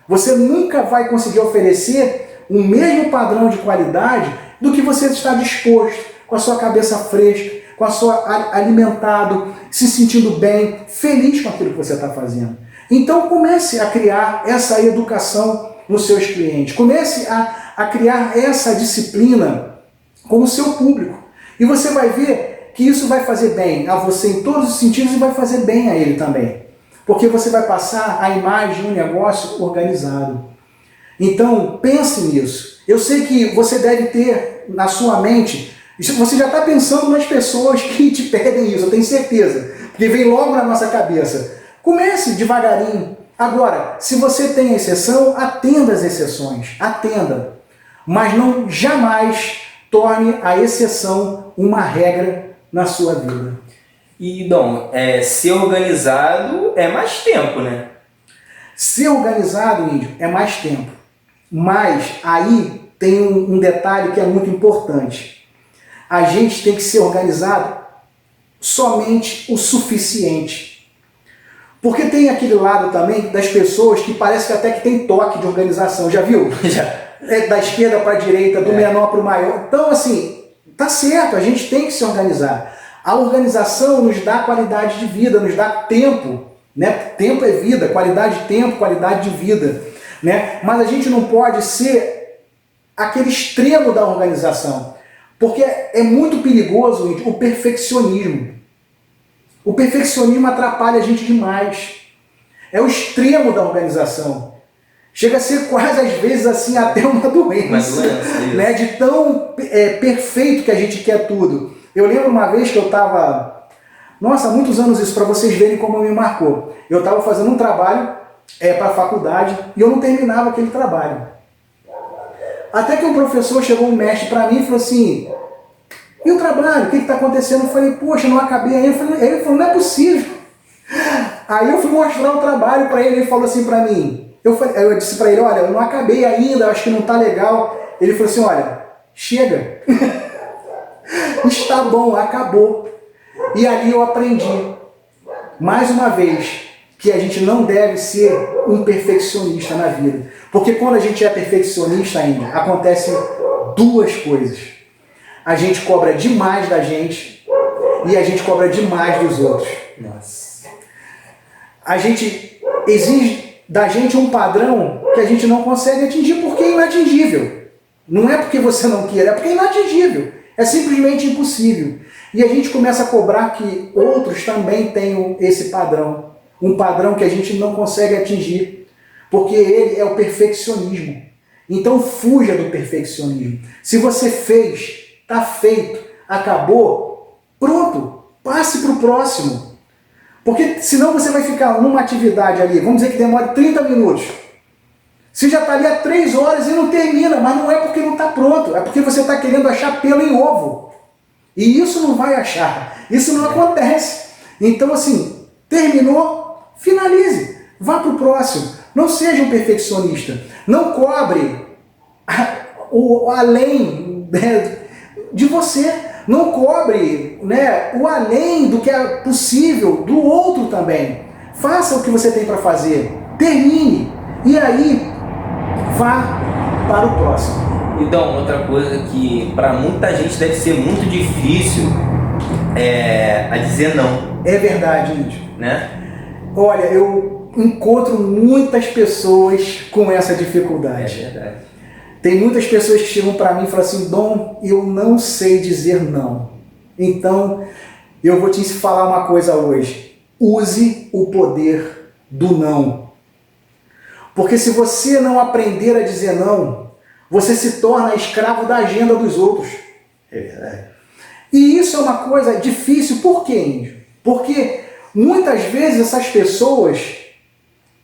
B: Você nunca vai conseguir oferecer o mesmo padrão de qualidade do que você está disposto, com a sua cabeça fresca, com a sua alimentado, se sentindo bem, feliz com aquilo que você está fazendo. Então comece a criar essa educação nos seus clientes. Comece a criar essa disciplina com o seu público. E você vai ver que isso vai fazer bem a você em todos os sentidos e vai fazer bem a ele também. Porque você vai passar a imagem de um negócio organizado. Então pense nisso. Eu sei que você deve ter na sua mente, você já está pensando nas pessoas que te pedem isso, eu tenho certeza. Porque vem logo na nossa cabeça. Comece devagarinho. Agora, se você tem exceção, atenda as exceções. Atenda. Mas não jamais torne a exceção uma regra na sua vida.
A: E, Dom, ser organizado é mais tempo, né?
B: Ser organizado, Índio, é mais tempo. Mas aí tem um detalhe que é muito importante. A gente tem que ser organizado somente o suficiente. Porque tem aquele lado também das pessoas que parece que até que tem toque de organização. Já viu?
A: Já.
B: da esquerda para a direita, do menor para o maior. Então, assim, tá certo, a gente tem que se organizar. A organização nos dá qualidade de vida, nos dá tempo, né? Tempo é vida, qualidade de tempo, qualidade de vida, né? Mas a gente não pode ser aquele extremo da organização, porque é muito perigoso o perfeccionismo. O perfeccionismo atrapalha a gente demais. É o extremo da organização. Chega a ser quase, às vezes, assim, até uma doença, né? De tão perfeito que a gente quer tudo. Eu lembro uma vez que eu estava... Nossa, há muitos anos isso, para vocês verem como me marcou. Eu estava fazendo um trabalho para a faculdade e eu não terminava aquele trabalho. Até que um professor chegou, um mestre para mim e falou assim: e o trabalho? O que está acontecendo? Eu falei: poxa, não acabei ainda. Ele falou: não é possível. Aí eu fui mostrar o trabalho para ele, ele falou assim para mim, eu disse para ele: olha, eu não acabei ainda, acho que não está legal. Ele falou assim: olha, chega, está bom, acabou. E ali eu aprendi, mais uma vez, que a gente não deve ser um perfeccionista na vida. Porque quando a gente é perfeccionista ainda, acontecem duas coisas. A gente cobra demais da gente e a gente cobra demais dos outros.
A: Nossa.
B: A gente exige da gente um padrão que a gente não consegue atingir porque é inatingível. Não é porque você não queira, é porque é inatingível. É simplesmente impossível. E a gente começa a cobrar que outros também tenham esse padrão. Um padrão que a gente não consegue atingir. Porque ele é o perfeccionismo. Então fuja do perfeccionismo. Se você fez, está feito, acabou, pronto, passe para o próximo. Porque senão você vai ficar numa atividade ali, vamos dizer que demora 30 minutos. Você já está ali há 3 horas e não termina, mas não é porque não está pronto, é porque você está querendo achar pelo em ovo. E isso não vai achar, isso não acontece. Então assim, terminou, finalize, vá para o próximo. Não seja um perfeccionista, não cobre o além de você, não cobre, né, o além do que é possível do outro também. Faça o que você tem para fazer, termine e aí vá para o próximo.
A: Então, outra coisa que para muita gente deve ser muito difícil é a dizer não.
B: É verdade, Índio.
A: Né?
B: Olha, eu encontro muitas pessoas com essa dificuldade.
A: É verdade.
B: Tem muitas pessoas que chegam para mim e falam assim: Dom, eu não sei dizer não. Então, eu vou te falar uma coisa hoje. Use o poder do não. Porque se você não aprender a dizer não, você se torna escravo da agenda dos outros.
A: É verdade.
B: E isso é uma coisa difícil. Por quê, Índio? Porque muitas vezes essas pessoas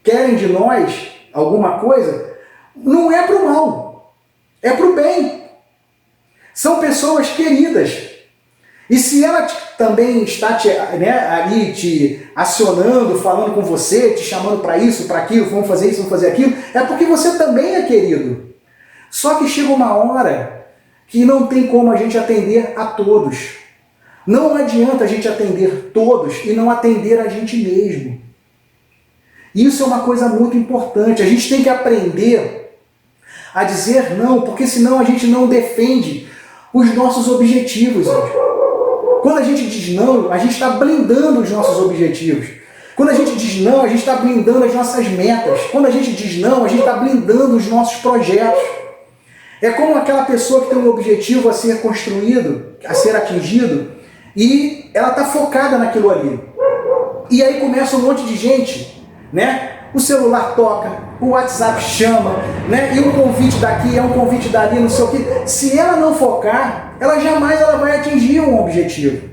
B: querem de nós alguma coisa, não é para o mal, é para o bem. São pessoas queridas. E se ela também está ali te acionando, falando com você, te chamando para isso, para aquilo, vamos fazer isso, vamos fazer aquilo, é porque você também é querido. Só que chega uma hora que não tem como a gente atender a todos. Não adianta a gente atender todos e não atender a gente mesmo. Isso é uma coisa muito importante. A gente tem que aprender a dizer não, porque senão a gente não defende os nossos objetivos. Quando a gente diz não, a gente está blindando os nossos objetivos. Quando a gente diz não, a gente está blindando as nossas metas. Quando a gente diz não, a gente está blindando os nossos projetos. É como aquela pessoa que tem um objetivo a ser construído, a ser atingido, e ela está focada naquilo ali. E aí começa um monte de gente, né? O celular toca, o WhatsApp chama, né? E um convite daqui, é um convite dali, não sei o quê. Se ela não focar, ela jamais vai atingir um objetivo.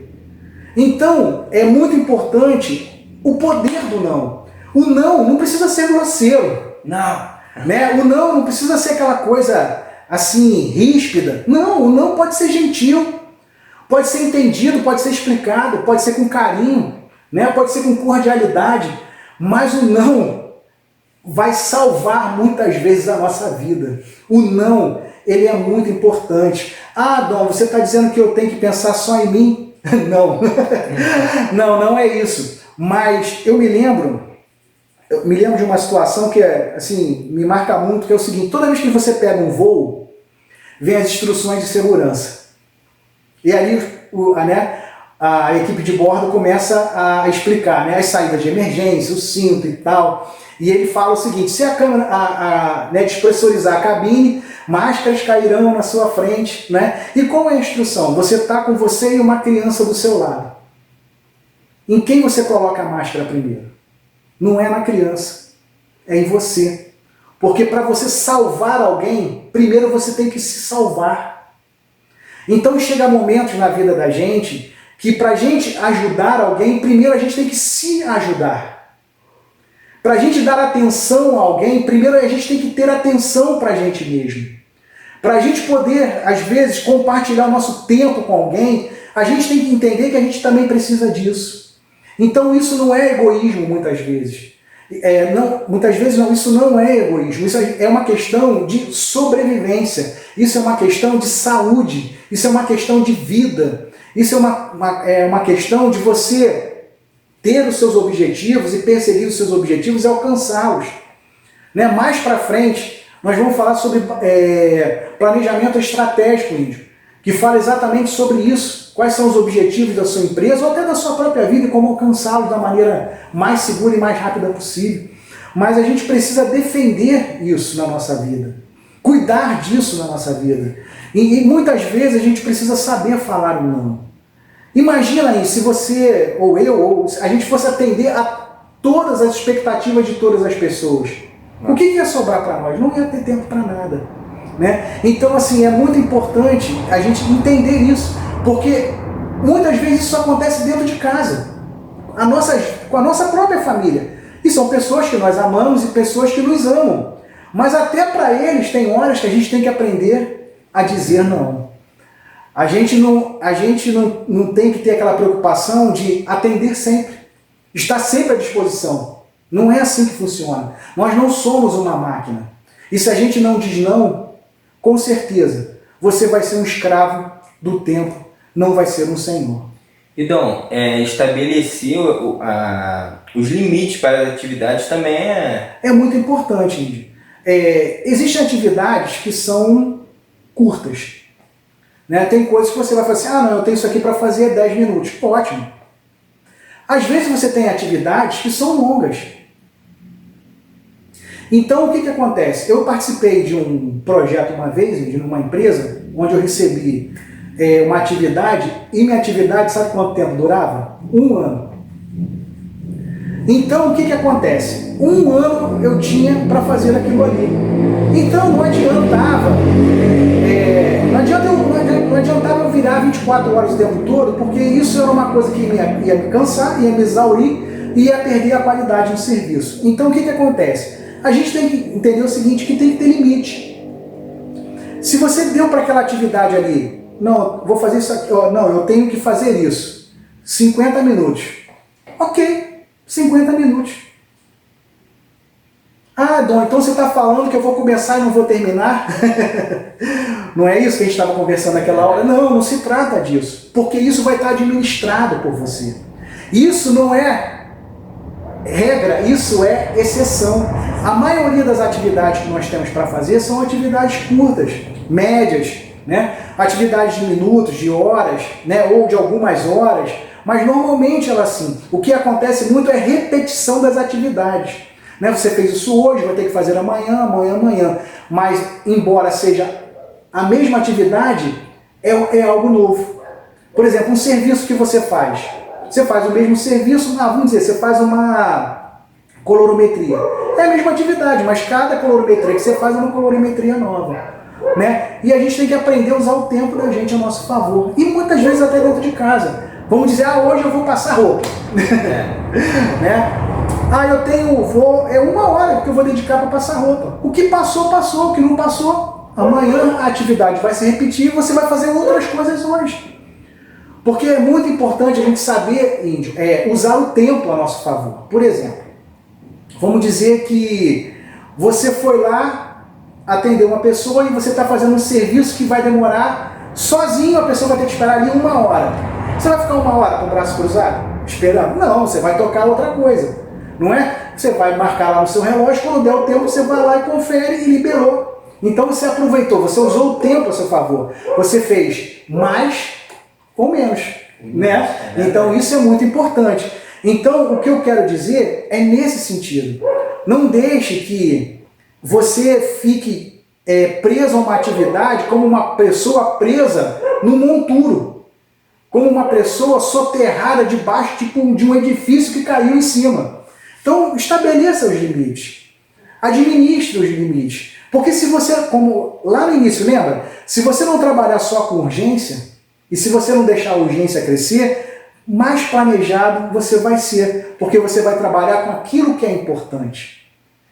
B: Então, é muito importante o poder do não. O não precisa ser grosseiro. Não. Né? O não precisa ser aquela coisa assim, ríspida. Não, o não pode ser gentil. Pode ser entendido, pode ser explicado, pode ser com carinho, né? Pode ser com cordialidade. Mas o não vai salvar muitas vezes a nossa vida. O não, ele é muito importante. Ah, Dom, você está dizendo que eu tenho que pensar só em mim? Não. Não é isso. Mas eu me lembro Eu me lembro de uma situação que assim, me marca muito, que é o seguinte: toda vez que você pega um voo, vem as instruções de segurança. E aí a equipe de bordo começa a explicar, né, as saídas de emergência, o cinto e tal. E ele fala o seguinte: se a câmera despressurizar a cabine, máscaras cairão na sua frente, né? E qual é a instrução? Você está com você e uma criança do seu lado. Em quem você coloca a máscara primeiro? Não é na criança, é em você. Porque para você salvar alguém, primeiro você tem que se salvar. Então chega momentos na vida da gente que para a gente ajudar alguém, primeiro a gente tem que se ajudar. Para a gente dar atenção a alguém, primeiro a gente tem que ter atenção para a gente mesmo. Para a gente poder, às vezes, compartilhar o nosso tempo com alguém, a gente tem que entender que a gente também precisa disso. Então isso não é egoísmo muitas vezes. Muitas vezes não, isso não é egoísmo, isso é uma questão de sobrevivência, isso é uma questão de saúde, isso é uma questão de vida, isso é uma questão de você ter os seus objetivos e perseguir os seus objetivos e alcançá-los. Né? Mais para frente, nós vamos falar sobre planejamento estratégico, Índio, que fala exatamente sobre isso. Quais são os objetivos da sua empresa ou até da sua própria vida e como alcançá-los da maneira mais segura e mais rápida possível. Mas a gente precisa defender isso na nossa vida, cuidar disso na nossa vida. E muitas vezes a gente precisa saber falar um não. Imagina aí, se você, ou eu, ou a gente fosse atender a todas as expectativas de todas as pessoas. O que ia sobrar para nós? Não ia ter tempo para nada. Né? Então, assim, é muito importante a gente entender isso, porque muitas vezes isso acontece dentro de casa, com a nossa própria família. E são pessoas que nós amamos e pessoas que nos amam. Mas até para eles tem horas que a gente tem que aprender a dizer não. A gente não tem que ter aquela preocupação de atender sempre, estar sempre à disposição. Não é assim que funciona. Nós não somos uma máquina. E se a gente não diz não, com certeza, você vai ser um escravo do tempo, não vai ser um senhor.
A: Então, estabelecer os limites para as atividades também
B: é muito importante, Índio. Existem atividades que são curtas. Né? Tem coisas que você vai falar assim: ah, não, eu tenho isso aqui para fazer 10 minutos. Ótimo. Às vezes você tem atividades que são longas. Então, o que acontece? Eu participei de um projeto uma vez, de uma empresa, onde eu recebi uma atividade, e minha atividade, sabe quanto tempo durava? 1 ano. Então, o que acontece? 1 ano eu tinha para fazer aquilo ali. Então, não adiantava eu virar 24 horas o tempo todo, porque isso era uma coisa que ia me cansar, ia me exaurir e ia perder a qualidade do serviço. Então, o que acontece? A gente tem que entender o seguinte, que tem que ter limite. Se você deu para aquela atividade ali, não, vou fazer isso aqui, não, eu tenho que fazer isso, 50 minutos. Ok, 50 minutos. Ah, Dom, então você está falando que eu vou começar e não vou terminar? Não é isso que a gente estava conversando naquela hora? Não, não se trata disso. Porque isso vai estar administrado por você. Isso não é regra, isso é exceção. A maioria das atividades que nós temos para fazer são atividades curtas, médias, né? Atividades de minutos, de horas, né? Ou de algumas horas. Mas normalmente ela assim. O que acontece muito é repetição das atividades. Né? Você fez isso hoje, vai ter que fazer amanhã. Mas, embora seja a mesma atividade, é algo novo. Por exemplo, um serviço que você faz. Você faz o mesmo serviço, vamos dizer, você faz uma colorimetria. É a mesma atividade, mas cada colorimetria que você faz é uma colorimetria nova. Né? E a gente tem que aprender a usar o tempo da gente a nosso favor. E muitas vezes até dentro de casa. Vamos dizer, hoje eu vou passar roupa. Né? É 1 hora que eu vou dedicar para passar roupa. O que passou, passou. O que não passou, amanhã a atividade vai se repetir e você vai fazer outras coisas hoje. Porque é muito importante a gente saber, Índio, usar o tempo a nosso favor. Por exemplo, vamos dizer que você foi lá atender uma pessoa e você está fazendo um serviço que vai demorar sozinho, a pessoa vai ter que esperar ali 1 hora. Você vai ficar 1 hora com o braço cruzado, esperando? Não, você vai tocar outra coisa. Não é? você vai marcar lá no seu relógio, quando der o tempo você vai lá e confere e liberou. Então você aproveitou, você usou o tempo a seu favor. Você fez mais ou menos, né? Então isso é muito importante. Então o que eu quero dizer é nesse sentido. Não deixe que você fique preso a uma atividade como uma pessoa presa no monturo, como uma pessoa soterrada debaixo de um edifício que caiu em cima. Então estabeleça os limites, administre os limites, porque se você, como lá no início, lembra? Se você não trabalhar só com urgência, e se você não deixar a urgência crescer, mais planejado você vai ser, porque você vai trabalhar com aquilo que é importante.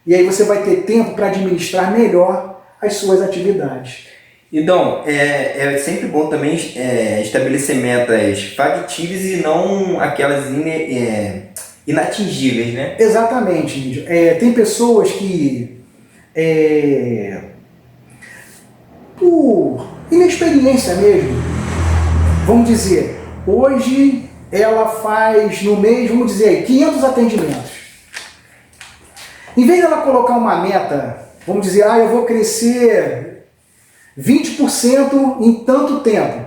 B: E aí você vai ter tempo para administrar melhor as suas atividades.
A: Então, é sempre bom também estabelecer metas factíveis e não aquelas inatingíveis, né?
B: Exatamente, Índio. Tem pessoas que, por inexperiência mesmo, vamos dizer, hoje ela faz no mês, vamos dizer, 500 atendimentos. Em vez dela colocar uma meta, vamos dizer, eu vou crescer 20% em tanto tempo.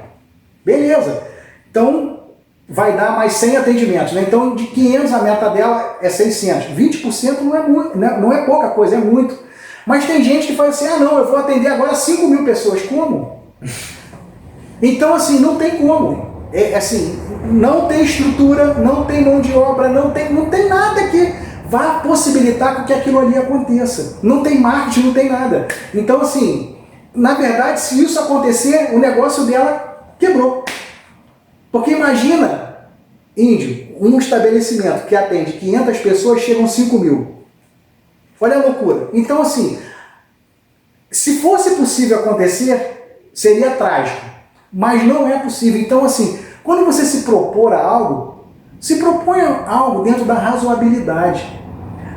B: Beleza. Então, vai dar mais 100 atendimentos, né? Então, de 500 a meta dela é 600. 20% não é muito, não é pouca coisa, é muito. Mas tem gente que fala assim, não, eu vou atender agora 5.000 pessoas. Como? Então, assim, não tem como. Assim, não tem estrutura, não tem mão de obra, não tem nada que vá possibilitar que aquilo ali aconteça. Não tem marketing, não tem nada. Então, assim, na verdade, se isso acontecer, o negócio dela quebrou. Porque imagina, Índio, um estabelecimento que atende 500 pessoas, chegam 5.000. Olha a loucura. Então, assim, se fosse possível acontecer, seria trágico. Mas não é possível. Então, assim, quando você se propor a algo, se proponha algo dentro da razoabilidade,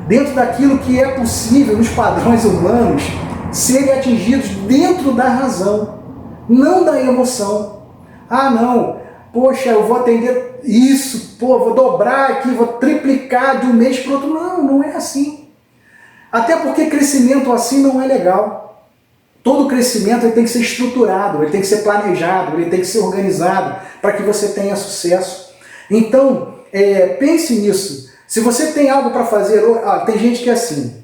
B: dentro daquilo que é possível nos padrões humanos serem atingidos dentro da razão, não da emoção. Não, poxa, eu vou atender isso, vou dobrar aqui, vou triplicar de um mês para o outro. Não é assim. Até porque crescimento assim não é legal. Todo crescimento ele tem que ser estruturado, ele tem que ser planejado, ele tem que ser organizado para que você tenha sucesso. Então, pense nisso. Se você tem algo para fazer, tem gente que é assim,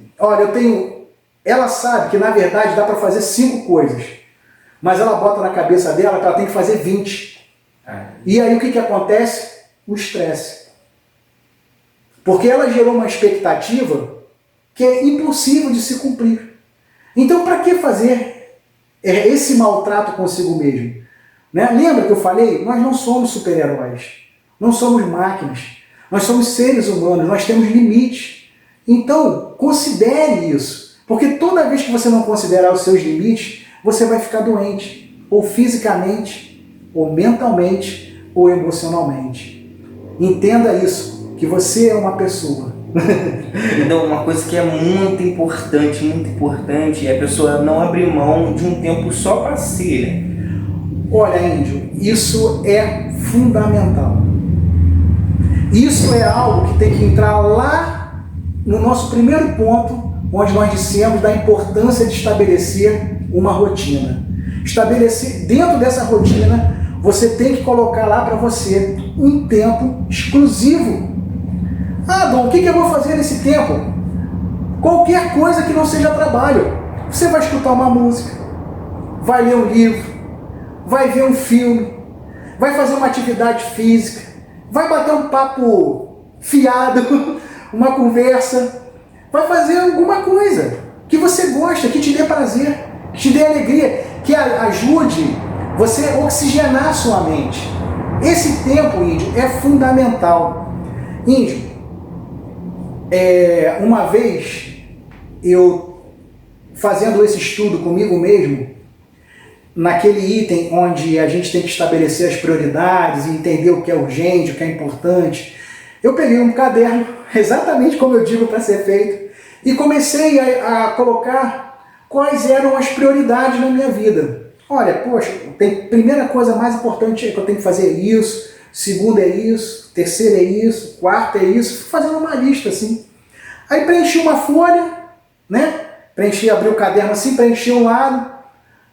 B: ela sabe que na verdade dá para fazer 5 coisas, mas ela bota na cabeça dela que ela tem que fazer 20. E aí o que acontece? O estresse. Porque ela gerou uma expectativa que é impossível de se cumprir. Então para que fazer esse maltrato consigo mesmo? Né? Lembra que eu falei? Nós não somos super-heróis, não somos máquinas. Nós somos seres humanos, nós temos limites. Então, considere isso. Porque toda vez que você não considerar os seus limites, você vai ficar doente. Ou fisicamente, ou mentalmente, ou emocionalmente. Entenda isso, que você é uma pessoa.
A: Então, uma coisa que é muito importante, é a pessoa não abrir mão de um tempo só para si, né?
B: Olha, Índio, isso é fundamental. Isso é algo que tem que entrar lá no nosso primeiro ponto, onde nós dissemos da importância de estabelecer uma rotina. Estabelecer, dentro dessa rotina, você tem que colocar lá para você um tempo exclusivo. Dom, o que eu vou fazer nesse tempo? Qualquer coisa que não seja trabalho. Você vai escutar uma música, vai ler um livro, vai ver um filme, vai fazer uma atividade física, vai bater um papo fiado, uma conversa, vai fazer alguma coisa que você gosta, que te dê prazer, que te dê alegria, que ajude você a oxigenar a sua mente. Esse tempo, Índio, é fundamental. Índio, uma vez eu fazendo esse estudo comigo mesmo, naquele item onde a gente tem que estabelecer as prioridades e entender o que é urgente, o que é importante, eu peguei um caderno, exatamente como eu digo para ser feito, e comecei a colocar quais eram as prioridades na minha vida. Olha, poxa, primeira coisa mais importante é que eu tenho que fazer isso, segunda é isso, terceira é isso, quarta é isso, fui fazendo uma lista assim. Aí preenchi uma folha, né? Abri o caderno assim, preenchi um lado,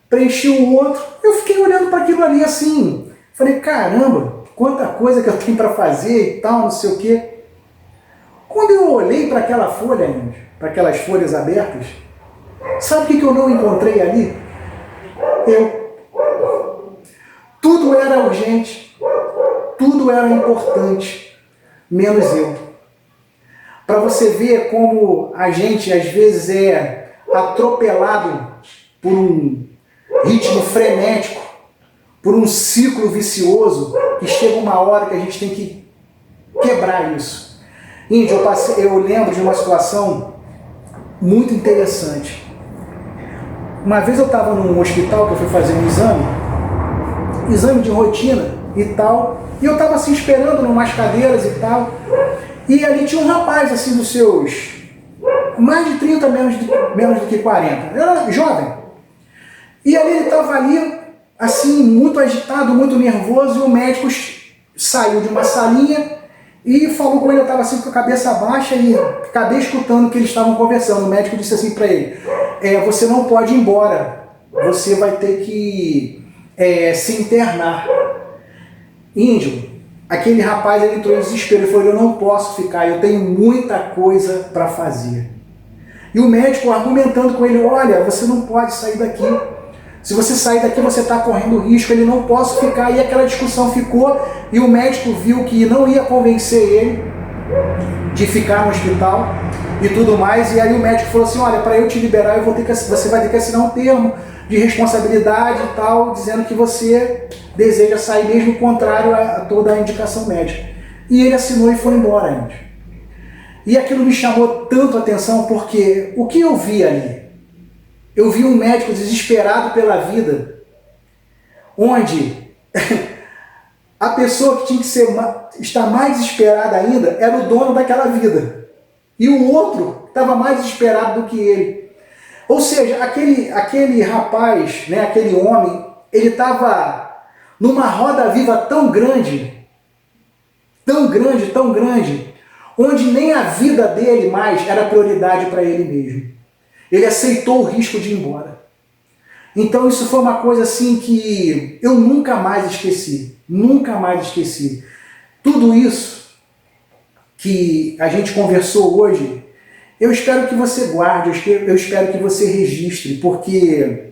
B: preenchi o outro. Eu fiquei olhando para aquilo ali assim. Falei, caramba, quanta coisa que eu tenho para fazer e tal, não sei o quê. Quando eu olhei para aquela folha, para aquelas folhas abertas, sabe o que eu não encontrei ali? Eu. Tudo era urgente, tudo era importante, menos eu. Para você ver como a gente às vezes é atropelado por um ritmo frenético, por um ciclo vicioso, que chega uma hora que a gente tem que quebrar isso. Índio, eu lembro de uma situação muito interessante. Uma vez eu estava num hospital que eu fui fazer um exame de rotina e tal, e eu estava assim esperando em umas cadeiras e tal, e ali tinha um rapaz assim dos seus mais de 30, menos do que 40, era jovem, e ali ele estava ali assim muito agitado, muito nervoso, e o médico saiu de uma salinha e falou com ele. Eu estava assim com a cabeça baixa e acabei escutando que eles estavam conversando. O médico disse assim para ele, você não pode ir embora, você vai ter que se internar. Índio, aquele rapaz ele entrou em desespero, ele falou, eu não posso ficar, eu tenho muita coisa para fazer. E o médico argumentando com ele, olha, você não pode sair daqui, se você sair daqui você está correndo risco, ele não posso ficar. E aquela discussão ficou, e o médico viu que não ia convencer ele de ficar no hospital e tudo mais, e aí o médico falou assim, olha, para eu te liberar você vai ter que assinar um termo de responsabilidade e tal, dizendo que você deseja sair mesmo contrário a toda a indicação médica. E ele assinou e foi embora, gente. E aquilo me chamou tanto a atenção, porque o que eu vi ali? Eu vi um médico desesperado pela vida, onde a pessoa que tinha que estar mais desesperada ainda era o dono daquela vida. E o outro estava mais desesperado do que ele. Ou seja, aquele rapaz, né, aquele homem, ele estava numa roda viva tão grande, onde nem a vida dele mais era prioridade para ele mesmo. Ele aceitou o risco de ir embora. Então isso foi uma coisa assim que eu nunca mais esqueci. Nunca mais esqueci. Tudo isso que a gente conversou hoje, eu espero que você guarde, eu espero que você registre, porque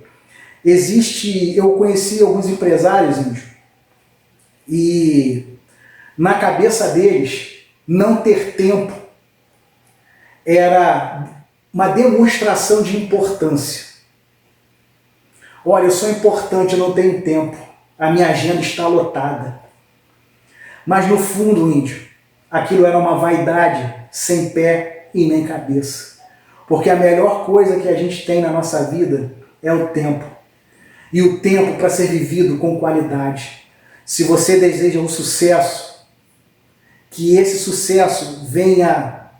B: eu conheci alguns empresários, e na cabeça deles, não ter tempo era uma demonstração de importância. Olha, eu sou importante, eu não tenho tempo, a minha agenda está lotada. Mas no fundo, índio, aquilo era uma vaidade sem pé e nem cabeça. Porque a melhor coisa que a gente tem na nossa vida é o tempo. E o tempo para ser vivido com qualidade. Se você deseja um sucesso, que esse sucesso venha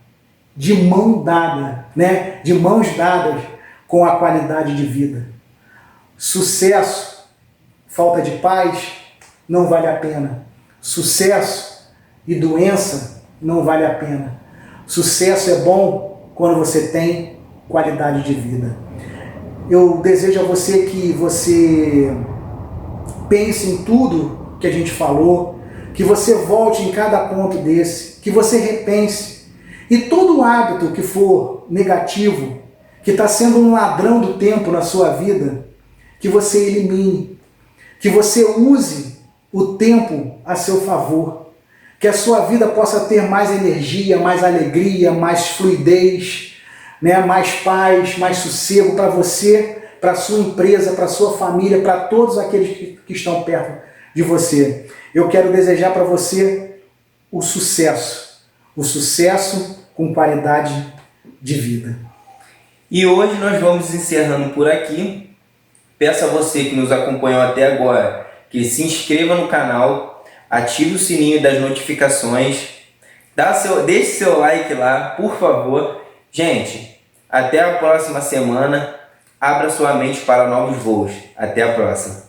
B: de mão dada, né? De mãos dadas com a qualidade de vida. Sucesso, falta de paz, não vale a pena. Sucesso e doença não vale a pena. Sucesso é bom quando você tem qualidade de vida. Eu desejo a você que você pense em tudo que a gente falou, que você volte em cada ponto desse, que você repense. E todo hábito que for negativo, que está sendo um ladrão do tempo na sua vida, que você elimine, que você use o tempo a seu favor, que a sua vida possa ter mais energia, mais alegria, mais fluidez, né? Mais paz, mais sossego para você, para a sua empresa, para a sua família, para todos aqueles que estão perto de você. Eu quero desejar para você o sucesso com qualidade de vida.
A: E hoje nós vamos encerrando por aqui. Peço a você que nos acompanhou até agora que se inscreva no canal, ative o sininho das notificações, deixe seu like lá, por favor. Gente, até a próxima semana. Abra sua mente para novos voos. Até a próxima.